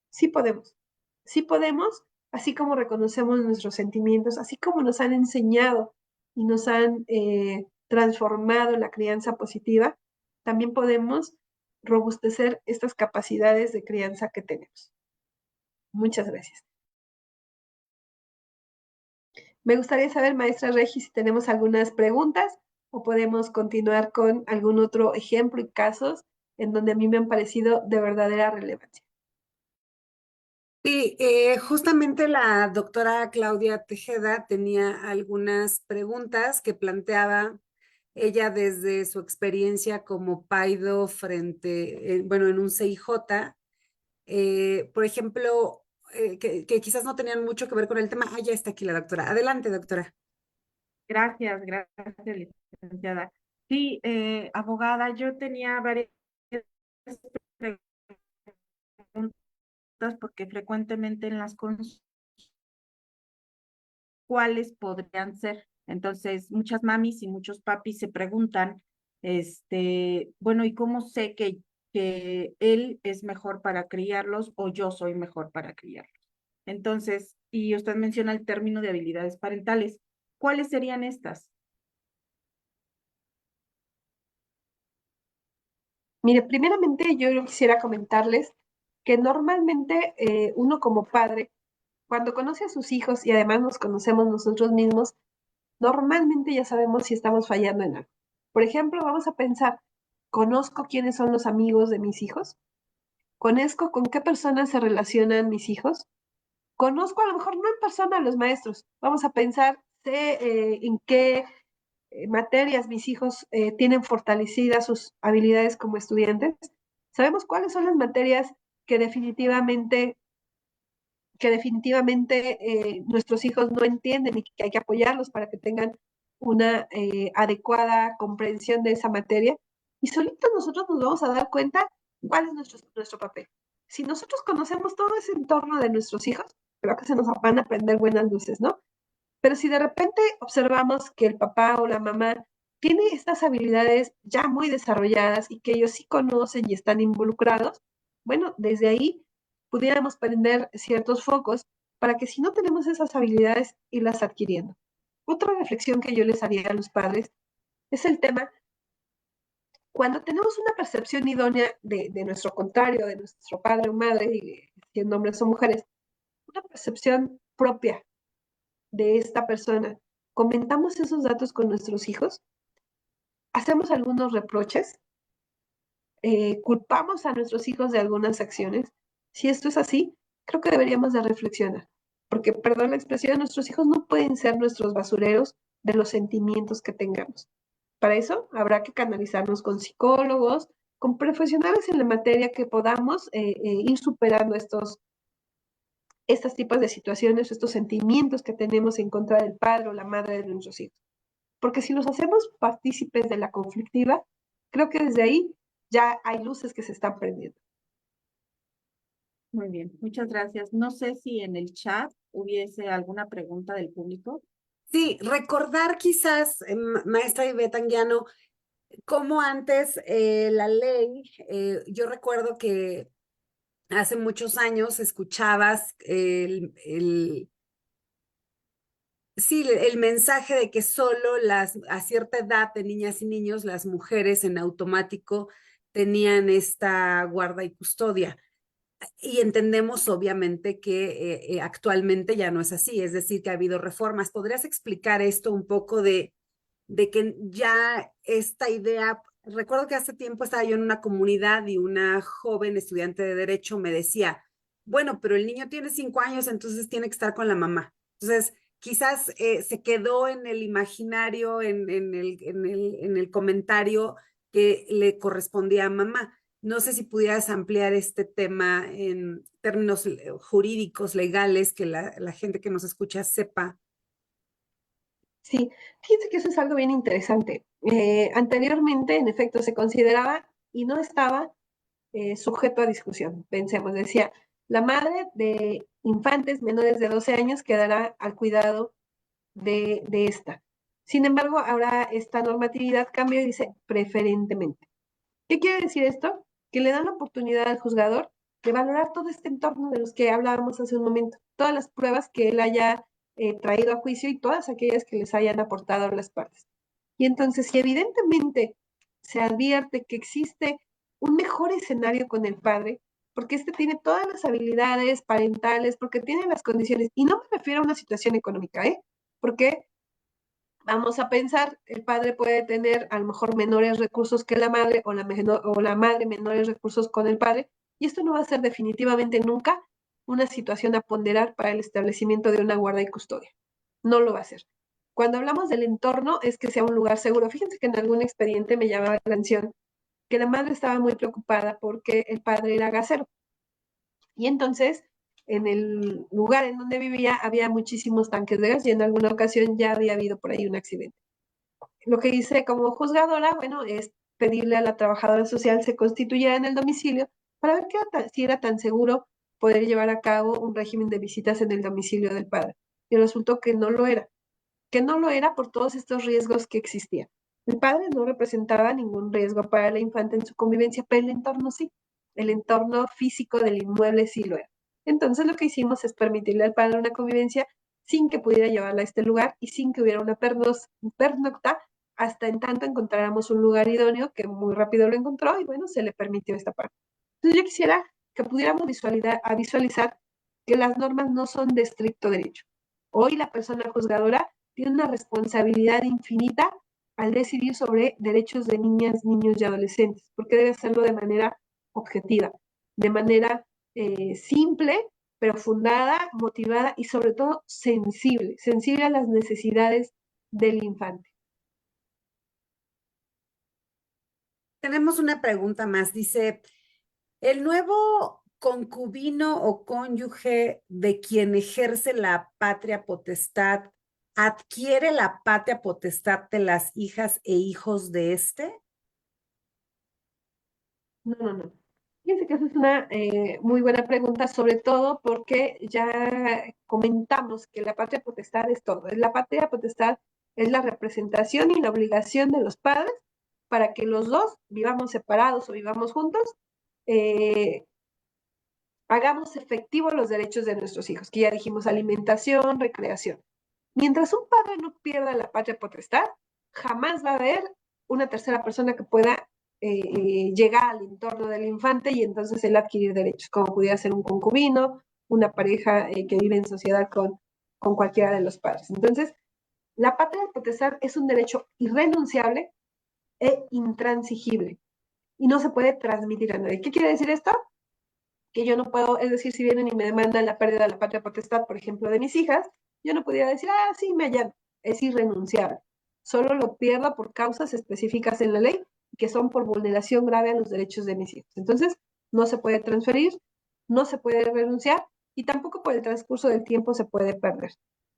Sí podemos. Sí podemos, así como reconocemos nuestros sentimientos, así como nos han enseñado y nos han transformado en la crianza positiva, también podemos robustecer estas capacidades de crianza que tenemos. Muchas gracias. Me gustaría saber, maestra Regi, si tenemos algunas preguntas o podemos continuar con algún otro ejemplo y casos en donde a mí me han parecido de verdadera relevancia. Sí, justamente la doctora Claudia Tejeda tenía algunas preguntas que planteaba ella desde su experiencia como Paido bueno, en un CIJ, por ejemplo, que quizás no tenían mucho que ver con el tema. Ah, ya está aquí la doctora. Adelante, doctora. Gracias, licenciada. Sí, abogada, yo tenía varias preguntas porque frecuentemente en las consultas, ¿cuáles podrían ser? Entonces, muchas mamis y muchos papis se preguntan, bueno, ¿y cómo sé que él es mejor para criarlos o yo soy mejor para criarlos? Entonces, y usted menciona el término de habilidades parentales. ¿Cuáles serían estas? Mire, primeramente yo quisiera comentarles que normalmente uno como padre, cuando conoce a sus hijos y además nos conocemos nosotros mismos, normalmente ya sabemos si estamos fallando en algo. Por ejemplo, vamos a pensar, ¿conozco quiénes son los amigos de mis hijos? ¿Conozco con qué personas se relacionan mis hijos? Conozco a lo mejor no en persona a los maestros. Vamos a pensar, sé en qué materias mis hijos tienen fortalecidas sus habilidades como estudiantes. Sabemos cuáles son las materias que definitivamente, nuestros hijos no entienden y que hay que apoyarlos para que tengan una adecuada comprensión de esa materia. Y solitos nosotros nos vamos a dar cuenta cuál es nuestro papel. Si nosotros conocemos todo ese entorno de nuestros hijos, creo que se nos van a prender buenas luces, ¿no? Pero si de repente observamos que el papá o la mamá tiene estas habilidades ya muy desarrolladas y que ellos sí conocen y están involucrados, bueno, desde ahí pudiéramos prender ciertos focos para que si no tenemos esas habilidades, irlas adquiriendo. Otra reflexión que yo les haría a los padres es el tema, cuando tenemos una percepción idónea de nuestro contrario, de nuestro padre o madre, y siendo hombres o mujeres, una percepción propia de esta persona, comentamos esos datos con nuestros hijos, hacemos algunos reproches, culpamos a nuestros hijos de algunas acciones. Si esto es así, creo que deberíamos de reflexionar, porque, perdón la expresión, nuestros hijos no pueden ser nuestros basureros de los sentimientos que tengamos. Para eso habrá que canalizarnos con psicólogos, con profesionales en la materia que podamos ir superando estos tipos de situaciones, estos sentimientos que tenemos en contra del padre o la madre de nuestros hijos. Porque si los hacemos partícipes de la conflictiva, creo que desde ahí ya hay luces que se están prendiendo. Muy bien, muchas gracias. No sé si en el chat hubiese alguna pregunta del público. Sí, recordar quizás, maestra Ivette Anguiano, cómo antes la ley, yo recuerdo que hace muchos años escuchabas sí, el mensaje de que solo a cierta edad de niñas y niños, las mujeres en automático tenían esta guarda y custodia. Y entendemos obviamente que actualmente ya no es así, es decir, que ha habido reformas. ¿Podrías explicar esto un poco de que ya esta idea, recuerdo que hace tiempo estaba yo en una comunidad y una joven estudiante de derecho me decía, bueno, pero el niño tiene 5 años, entonces tiene que estar con la mamá. Entonces, quizás se quedó en el imaginario, en el comentario que le correspondía a mamá. No sé si pudieras ampliar este tema en términos jurídicos, legales, que la gente que nos escucha sepa. Sí, fíjense que eso es algo bien interesante. Anteriormente, en efecto, se consideraba y no estaba sujeto a discusión. Pensemos, decía, la madre de infantes menores de 12 años quedará al cuidado de esta. Sin embargo, ahora esta normatividad cambia y dice preferentemente. ¿Qué quiere decir esto? Que le dan la oportunidad al juzgador de valorar todo este entorno de los que hablábamos hace un momento, todas las pruebas que él haya traído a juicio y todas aquellas que les hayan aportado las partes. Y entonces, si evidentemente se advierte que existe un mejor escenario con el padre, porque este tiene todas las habilidades parentales, porque tiene las condiciones, y no me refiero a una situación económica, porque vamos a pensar, el padre puede tener a lo mejor menores recursos que la madre o la madre menores recursos con el padre, y esto no va a ser definitivamente nunca una situación a ponderar para el establecimiento de una guarda y custodia. No lo va a ser. Cuando hablamos del entorno, es que sea un lugar seguro. Fíjense que en algún expediente me llamaba la atención que la madre estaba muy preocupada porque el padre era gasero. Y entonces, en el lugar en donde vivía había muchísimos tanques de gas y en alguna ocasión ya había habido por ahí un accidente. Lo que hice como juzgadora, bueno, es pedirle a la trabajadora social se constituyera en el domicilio para ver si era tan seguro poder llevar a cabo un régimen de visitas en el domicilio del padre. Y resultó que no lo era por todos estos riesgos que existían. El padre no representaba ningún riesgo para la infanta en su convivencia, pero el entorno sí. El entorno físico del inmueble sí lo era. Entonces lo que hicimos es permitirle al padre una convivencia sin que pudiera llevarla a este lugar y sin que hubiera una pernocta hasta en tanto encontráramos un lugar idóneo que muy rápido lo encontró y bueno, se le permitió esta parte. Entonces yo quisiera que pudiéramos visualizar que las normas no son de estricto derecho. Hoy la persona juzgadora tiene una responsabilidad infinita al decidir sobre derechos de niñas, niños y adolescentes, porque debe hacerlo de manera objetiva, de manera simple, pero fundada, motivada y sobre todo sensible a las necesidades del infante. Tenemos una pregunta más. Dice, ¿el nuevo concubino o cónyuge de quien ejerce la patria potestad adquiere la patria potestad de las hijas e hijos de este? No. Fíjense que esa es una muy buena pregunta, sobre todo porque ya comentamos que la patria potestad es todo. La patria potestad es la representación y la obligación de los padres para que los dos vivamos separados o vivamos juntos, eh, hagamos efectivos los derechos de nuestros hijos, que ya dijimos alimentación, recreación. Mientras un padre no pierda la patria potestad, jamás va a haber una tercera persona que pueda llegar al entorno del infante y entonces él adquirir derechos, como pudiera ser un concubino, una pareja que vive en sociedad con cualquiera de los padres. Entonces, la patria potestad es un derecho irrenunciable e intransigible y no se puede transmitir a nadie. ¿Qué quiere decir esto? Que yo no puedo, es decir, si vienen y me demandan la pérdida de la patria potestad, por ejemplo, de mis hijas, yo no pudiera decir, sí, me allano. Es irrenunciable. Solo lo pierdo por causas específicas en la ley, que son por vulneración grave a los derechos de mis hijos. Entonces, no se puede transferir, no se puede renunciar y tampoco por el transcurso del tiempo se puede perder.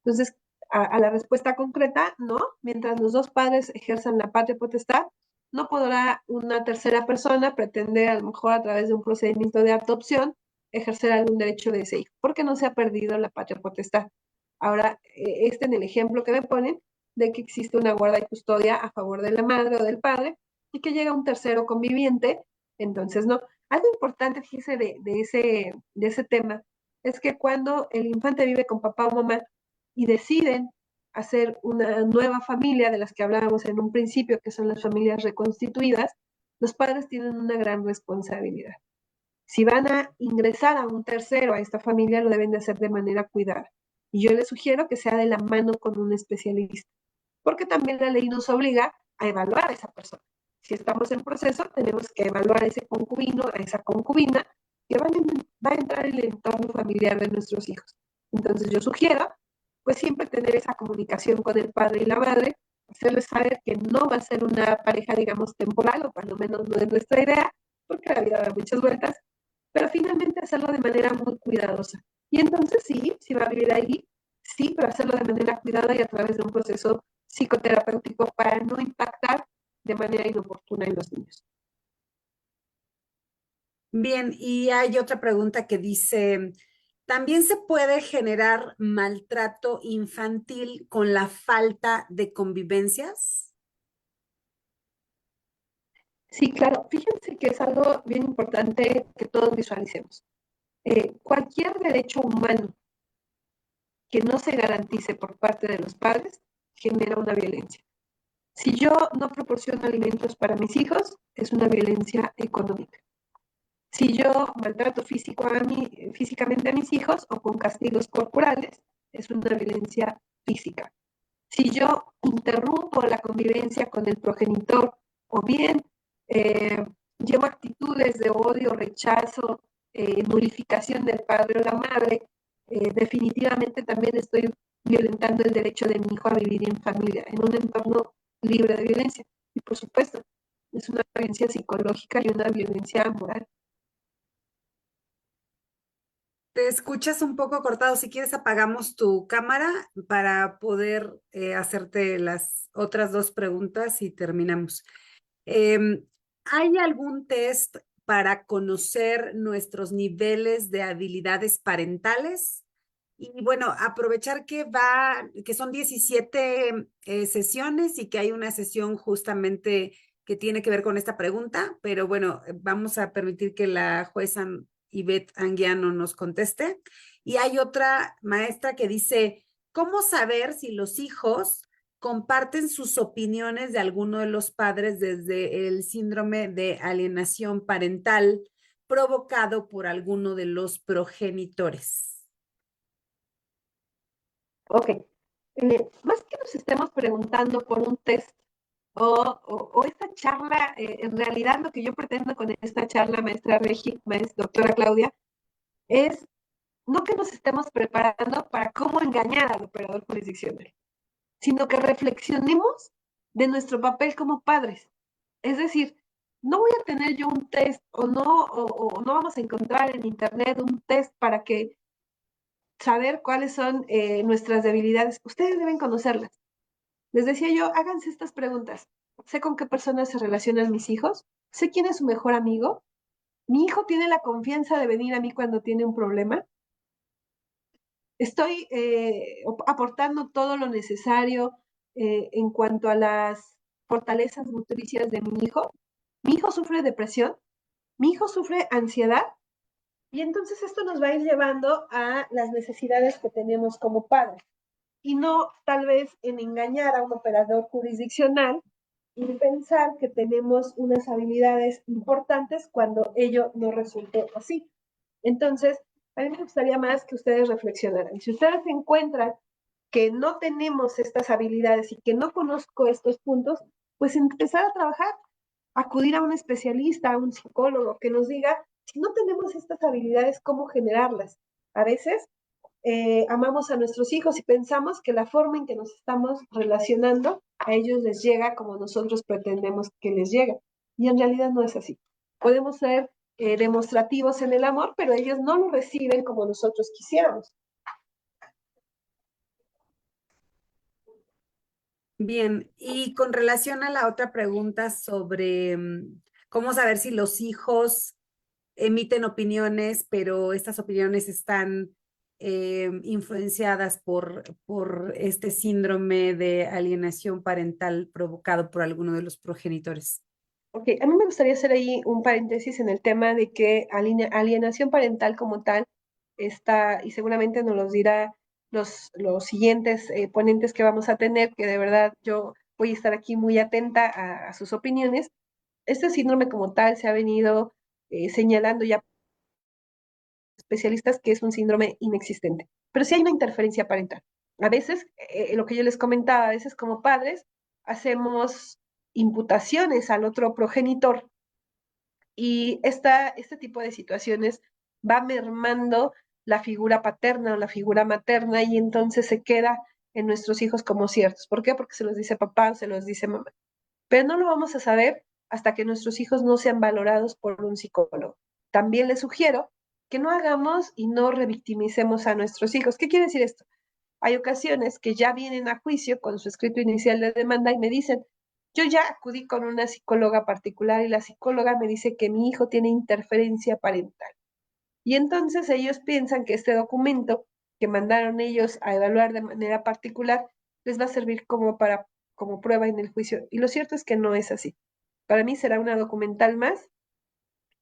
Entonces, a la respuesta concreta, no. Mientras los dos padres ejerzan la patria potestad, no podrá una tercera persona pretender, a lo mejor a través de un procedimiento de adopción, ejercer algún derecho de ese hijo, porque no se ha perdido la patria potestad. Ahora, en el ejemplo que me ponen, de que existe una guarda y custodia a favor de la madre o del padre, y que llega un tercero conviviente, entonces no. Algo importante, fíjese, de ese tema, es que cuando el infante vive con papá o mamá y deciden hacer una nueva familia de las que hablábamos en un principio, que son las familias reconstituidas, los padres tienen una gran responsabilidad. Si van a ingresar a un tercero a esta familia, lo deben de hacer de manera cuidada. Y yo les sugiero que sea de la mano con un especialista, porque también la ley nos obliga a evaluar a esa persona. Si estamos en proceso, tenemos que evaluar a ese concubino, a esa concubina, que va a entrar en el entorno familiar de nuestros hijos. Entonces yo sugiero pues siempre tener esa comunicación con el padre y la madre, hacerles saber que no va a ser una pareja, digamos, temporal, o por lo menos no es nuestra idea, porque la vida da muchas vueltas, pero finalmente hacerlo de manera muy cuidadosa. Y entonces sí va a vivir ahí, sí, pero hacerlo de manera cuidada y a través de un proceso psicoterapéutico para no impactar de manera inoportuna en los niños. Bien, y hay otra pregunta que dice, ¿también se puede generar maltrato infantil con la falta de convivencias? Sí, claro. Fíjense que es algo bien importante que todos visualicemos. Cualquier derecho humano que no se garantice por parte de los padres genera una violencia. Si yo no proporciono alimentos para mis hijos, es una violencia económica. Si yo maltrato físicamente a mis hijos o con castigos corporales, es una violencia física. Si yo interrumpo la convivencia con el progenitor o bien llevo actitudes de odio, rechazo, nulificación del padre o la madre, definitivamente también estoy violentando el derecho de mi hijo a vivir en familia, en un entorno libre de violencia. Y por supuesto, es una violencia psicológica y una violencia moral. Te escuchas un poco cortado. Si quieres, apagamos tu cámara para poder hacerte las otras dos preguntas y terminamos. ¿Hay algún test para conocer nuestros niveles de habilidades parentales? Y bueno, aprovechar que son 17 sesiones y que hay una sesión justamente que tiene que ver con esta pregunta, pero bueno, vamos a permitir que la jueza Ivette Anguiano nos conteste. Y hay otra maestra que dice, ¿cómo saber si los hijos comparten sus opiniones de alguno de los padres desde el síndrome de alienación parental provocado por alguno de los progenitores? Ok, más que nos estemos preguntando por un test o esta charla, en realidad lo que yo pretendo con esta charla, maestra Regi, doctora Claudia, es no que nos estemos preparando para cómo engañar al operador jurisdiccional, sino que reflexionemos de nuestro papel como padres. Es decir, no voy a tener yo un test o no vamos a encontrar en internet un test para que saber cuáles son nuestras debilidades. Ustedes deben conocerlas. Les decía yo, háganse estas preguntas. ¿Sé con qué personas se relacionan mis hijos? ¿Sé quién es su mejor amigo? ¿Mi hijo tiene la confianza de venir a mí cuando tiene un problema? ¿Estoy aportando todo lo necesario en cuanto a las fortalezas nutricias de mi hijo? ¿Mi hijo sufre depresión? ¿Mi hijo sufre ansiedad? Y entonces esto nos va a ir llevando a las necesidades que tenemos como padres. Y no tal vez en engañar a un operador jurisdiccional y pensar que tenemos unas habilidades importantes cuando ello no resulte así. Entonces, a mí me gustaría más que ustedes reflexionaran. Si ustedes encuentran que no tenemos estas habilidades y que no conozco estos puntos, pues empezar a trabajar, acudir a un especialista, a un psicólogo que nos diga, si no tenemos estas habilidades, ¿cómo generarlas? A veces amamos a nuestros hijos y pensamos que la forma en que nos estamos relacionando a ellos les llega como nosotros pretendemos que les llegue. Y en realidad no es así. Podemos ser demostrativos en el amor, pero ellos no lo reciben como nosotros quisiéramos. Bien, y con relación a la otra pregunta sobre cómo saber si los hijos emiten opiniones, pero estas opiniones están influenciadas por este síndrome de alienación parental provocado por alguno de los progenitores. Ok, a mí me gustaría hacer ahí un paréntesis en el tema de que alienación parental como tal está, y seguramente nos los dirá los siguientes ponentes que vamos a tener, que de verdad yo voy a estar aquí muy atenta a sus opiniones. Este síndrome como tal se ha venido señalando ya especialistas que es un síndrome inexistente, pero sí hay una interferencia parental. A veces, lo que yo les comentaba, a veces como padres hacemos imputaciones al otro progenitor y este tipo de situaciones va mermando la figura paterna o la figura materna y entonces se queda en nuestros hijos como ciertos. ¿Por qué? Porque se los dice papá o se los dice mamá. Pero no lo vamos a saber hasta que nuestros hijos no sean valorados por un psicólogo. También les sugiero que no hagamos y no revictimicemos a nuestros hijos. ¿Qué quiere decir esto? Hay ocasiones que ya vienen a juicio con su escrito inicial de demanda y me dicen, yo ya acudí con una psicóloga particular y la psicóloga me dice que mi hijo tiene interferencia parental. Y entonces ellos piensan que este documento que mandaron ellos a evaluar de manera particular les va a servir como prueba en el juicio. Y lo cierto es que no es así. Para mí será una documental más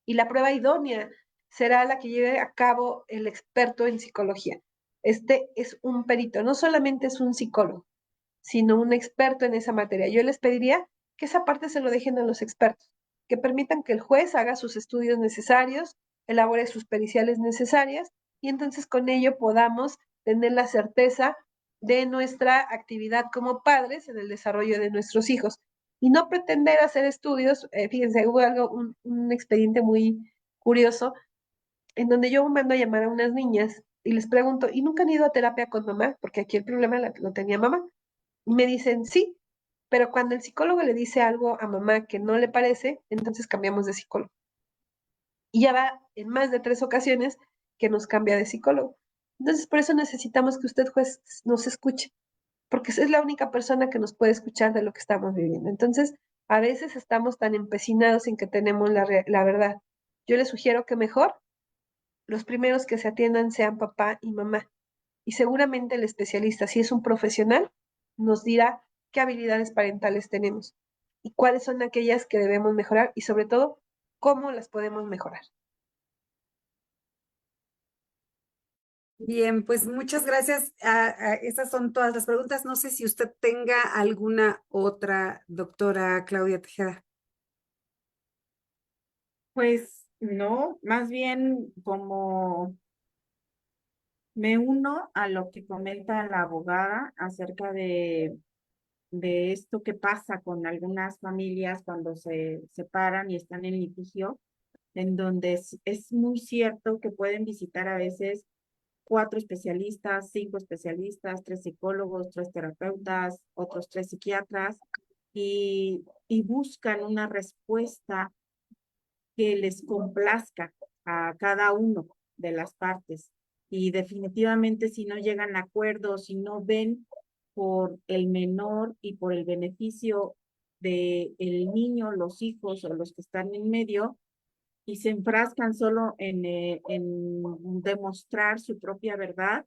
y la prueba idónea será la que lleve a cabo el experto en psicología. Este es un perito, no solamente es un psicólogo, sino un experto en esa materia. Yo les pediría que esa parte se lo dejen a los expertos, que permitan que el juez haga sus estudios necesarios, elabore sus periciales necesarias y entonces con ello podamos tener la certeza de nuestra actividad como padres en el desarrollo de nuestros hijos y no pretender hacer estudios. Fíjense, hubo un expediente muy curioso en donde yo mando a llamar a unas niñas y les pregunto, ¿y nunca han ido a terapia con mamá? Porque aquí el problema lo tenía mamá. Y me dicen, sí, pero cuando el psicólogo le dice algo a mamá que no le parece, entonces cambiamos de psicólogo. Y ya va en más de 3 ocasiones que nos cambia de psicólogo. Entonces, por eso necesitamos que usted, juez, nos escuche, porque es la única persona que nos puede escuchar de lo que estamos viviendo. Entonces, a veces estamos tan empecinados en que tenemos la verdad. Yo le sugiero que mejor los primeros que se atiendan sean papá y mamá. Y seguramente el especialista, si es un profesional, nos dirá qué habilidades parentales tenemos y cuáles son aquellas que debemos mejorar y sobre todo, cómo las podemos mejorar. Bien, pues muchas gracias. Estas son todas las preguntas. No sé si usted tenga alguna otra, doctora Claudia Tejeda. Pues no, más bien como me uno a lo que comenta la abogada acerca de esto que pasa con algunas familias cuando se separan y están en litigio, en donde es muy cierto que pueden visitar a veces 4 especialistas, 5 especialistas, 3 psicólogos, 3 terapeutas, otros 3 psiquiatras, y buscan una respuesta que les complazca a cada uno de las partes. Y definitivamente si no llegan a acuerdos, si no ven por el menor y por el beneficio de el niño, los hijos o los que están en medio, y se enfrascan solo en demostrar su propia verdad,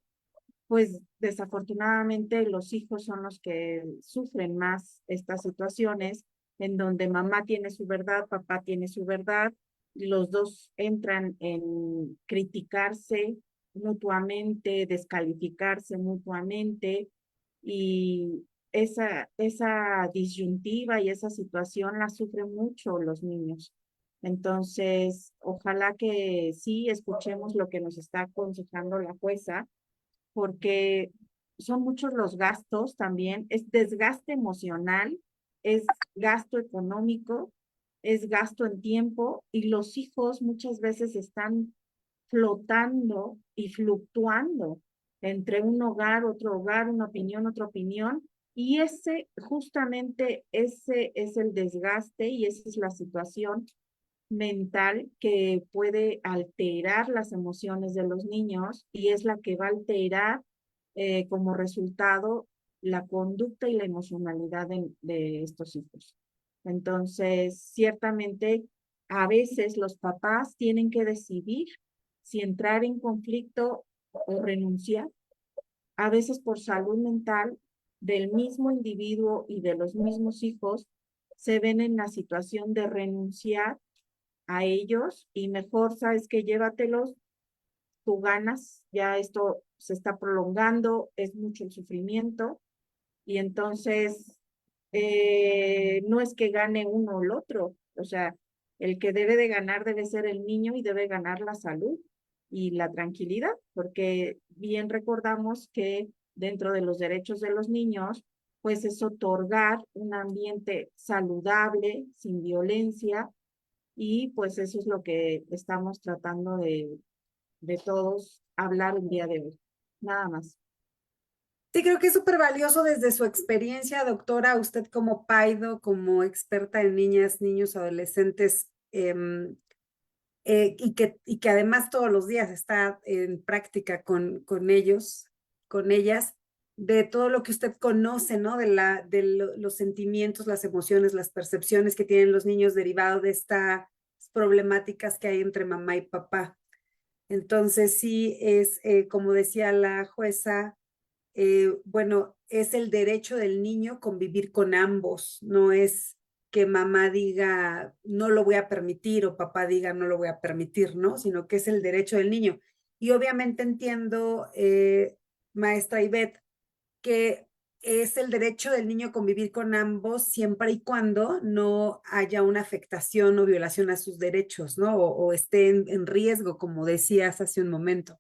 pues desafortunadamente los hijos son los que sufren más estas situaciones en donde mamá tiene su verdad, papá tiene su verdad, los dos entran en criticarse mutuamente, descalificarse mutuamente, y esa disyuntiva y esa situación la sufren mucho los niños. Entonces, ojalá que sí escuchemos lo que nos está aconsejando la jueza, porque son muchos los gastos también, es desgaste emocional, es gasto económico, es gasto en tiempo, y los hijos muchas veces están flotando y fluctuando entre un hogar, una opinión, otra opinión, y justamente ese es el desgaste y esa es la situación mental que puede alterar las emociones de los niños, y es la que va a alterar como resultado la conducta y la emocionalidad de estos hijos. Entonces, ciertamente, a veces los papás tienen que decidir si entrar en conflicto o renunciar, a veces por salud mental del mismo individuo y de los mismos hijos, se ven en la situación de renunciar a ellos y mejor, sabes que llévatelos, tú ganas, ya esto se está prolongando, es mucho el sufrimiento, y entonces no es que gane uno o el otro, o sea, el que debe de ganar debe ser el niño y debe ganar la salud y la tranquilidad, porque bien recordamos que dentro de los derechos de los niños, pues es otorgar un ambiente saludable, sin violencia, y pues eso es lo que estamos tratando de todos hablar el día de hoy. Nada más. Sí, creo que es súper valioso desde su experiencia, doctora, usted como PAIDO, como experta en niñas, niños, adolescentes, y que además todos los días está en práctica con ellos, con ellas, de todo lo que usted conoce, ¿no? Los sentimientos, las emociones, las percepciones que tienen los niños derivado de estas problemáticas que hay entre mamá y papá. Entonces, sí, como decía la jueza, bueno, es el derecho del niño convivir con ambos, no es que mamá diga no lo voy a permitir o papá diga no lo voy a permitir, ¿no? Sino que es el derecho del niño. Y obviamente entiendo, maestra Ivette, que es el derecho del niño convivir con ambos siempre y cuando no haya una afectación o violación a sus derechos, ¿no? O esté en riesgo, como decías hace un momento.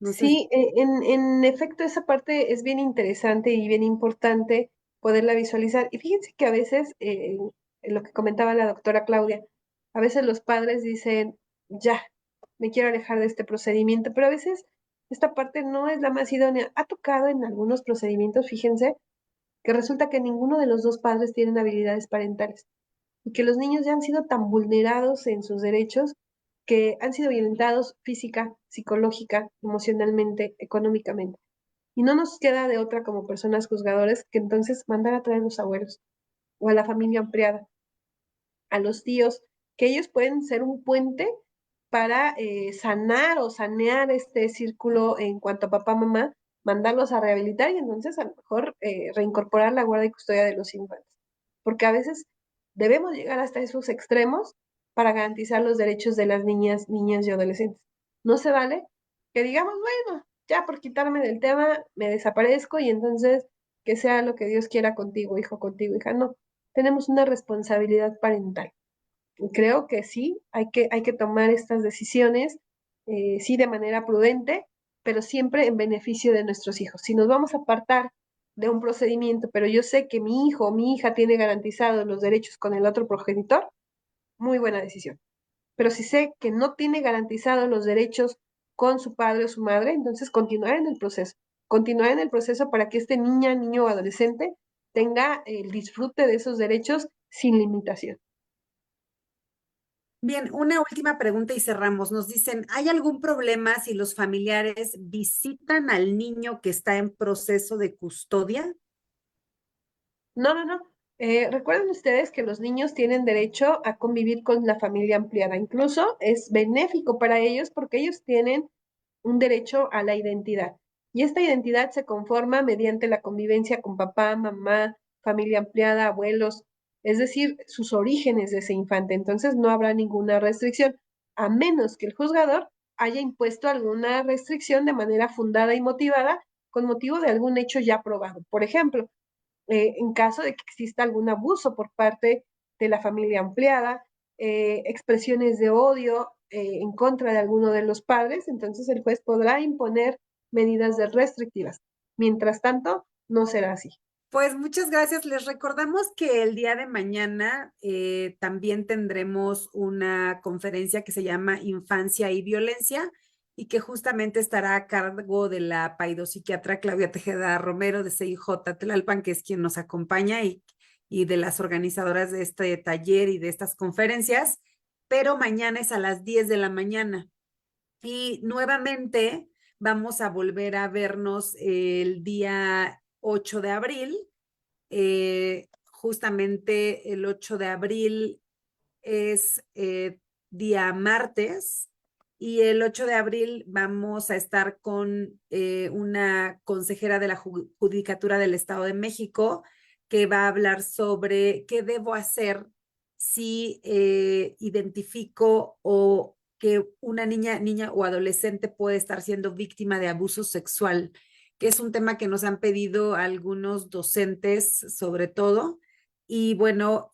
No sé. Sí, en efecto, esa parte es bien interesante y bien importante poderla visualizar. Y fíjense que a veces, en lo que comentaba la doctora Claudia, a veces los padres dicen, ya, me quiero alejar de este procedimiento, pero a veces esta parte no es la más idónea. Ha tocado en algunos procedimientos, fíjense, que resulta que ninguno de los dos padres tienen habilidades parentales y que los niños ya han sido tan vulnerados en sus derechos que han sido violentados física, psicológica, emocionalmente, económicamente. Y no nos queda de otra como personas juzgadores que entonces mandar a traer a los abuelos o a la familia ampliada, a los tíos, que ellos pueden ser un puente para sanar o sanear este círculo en cuanto a papá, mamá, mandarlos a rehabilitar y entonces a lo mejor reincorporar la guardia y custodia de los infantes. Porque a veces debemos llegar hasta esos extremos para garantizar los derechos de las niñas, niñas y adolescentes. No se vale que digamos, bueno, ya por quitarme del tema me desaparezco y entonces que sea lo que Dios quiera contigo, hijo, contigo, hija. No, tenemos una responsabilidad parental. Creo que sí, hay que tomar estas decisiones, sí, de manera prudente, pero siempre en beneficio de nuestros hijos. Si nos vamos a apartar de un procedimiento, pero yo sé que mi hijo o mi hija tiene garantizados los derechos con el otro progenitor, muy buena decisión. Pero si sé que no tiene garantizados los derechos con su padre o su madre, entonces continuar en el proceso. Continuar en el proceso para que este niña, niño o adolescente tenga el disfrute de esos derechos sin limitación. Bien, una última pregunta y cerramos. Nos dicen, ¿hay algún problema si los familiares visitan al niño que está en proceso de custodia? No, no, no. Recuerden ustedes que los niños tienen derecho a convivir con la familia ampliada. Incluso es benéfico para ellos porque ellos tienen un derecho a la identidad. Y esta identidad se conforma mediante la convivencia con papá, mamá, familia ampliada, abuelos, es decir, sus orígenes de ese infante. Entonces no habrá ninguna restricción, a menos que el juzgador haya impuesto alguna restricción de manera fundada y motivada con motivo de algún hecho ya probado. Por ejemplo, en caso de que exista algún abuso por parte de la familia ampliada, expresiones de odio en contra de alguno de los padres, entonces el juez podrá imponer medidas de restrictivas. Mientras tanto, no será así. Pues muchas gracias. Les recordamos que el día de mañana también tendremos una conferencia que se llama Infancia y Violencia y que justamente estará a cargo de la paidopsiquiatra Claudia Tejeda Romero de CIJ Tlalpan, que es quien nos acompaña y de las organizadoras de este taller y de estas conferencias, pero mañana es a las 10 de la mañana. Y nuevamente vamos a volver a vernos el día 8 de abril. Justamente el 8 de abril es día martes y el 8 de abril vamos a estar con una consejera de la Judicatura del Estado de México que va a hablar sobre qué debo hacer si identifico o que una niña o adolescente puede estar siendo víctima de abuso sexual, que es un tema que nos han pedido algunos docentes sobre todo. Y bueno,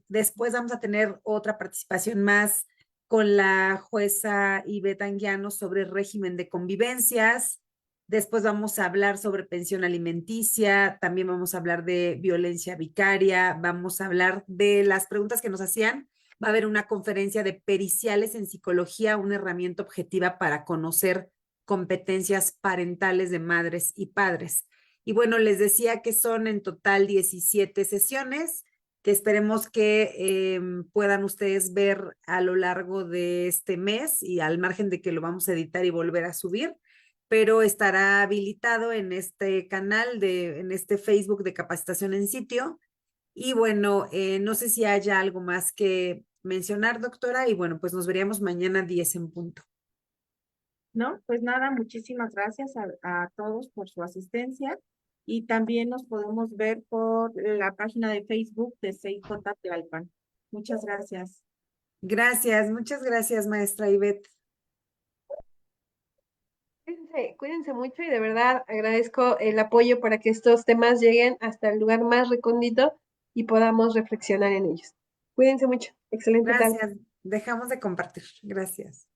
después vamos a tener otra participación más con la jueza Ivette Anguiano sobre régimen de convivencias. Después vamos a hablar sobre pensión alimenticia, también vamos a hablar de violencia vicaria, vamos a hablar de las preguntas que nos hacían. Va a haber una conferencia de periciales en psicología, una herramienta objetiva para conocer competencias parentales de madres y padres. Y bueno, les decía que son en total 17 sesiones que esperemos que puedan ustedes ver a lo largo de este mes y al margen de que lo vamos a editar y volver a subir, pero estará habilitado en este canal, en este Facebook de capacitación en sitio. Y bueno, no sé si haya algo más que mencionar, doctora, y bueno, pues nos veríamos mañana 10 en punto. No, pues nada, muchísimas gracias a todos por su asistencia y también nos podemos ver por la página de Facebook de CIJ Tlalpan. Muchas gracias. Gracias, muchas gracias, maestra Ivette. Cuídense mucho y de verdad agradezco el apoyo para que estos temas lleguen hasta el lugar más recóndito y podamos reflexionar en ellos. Cuídense mucho. Excelente tarde. Gracias. Dejamos de compartir. Gracias.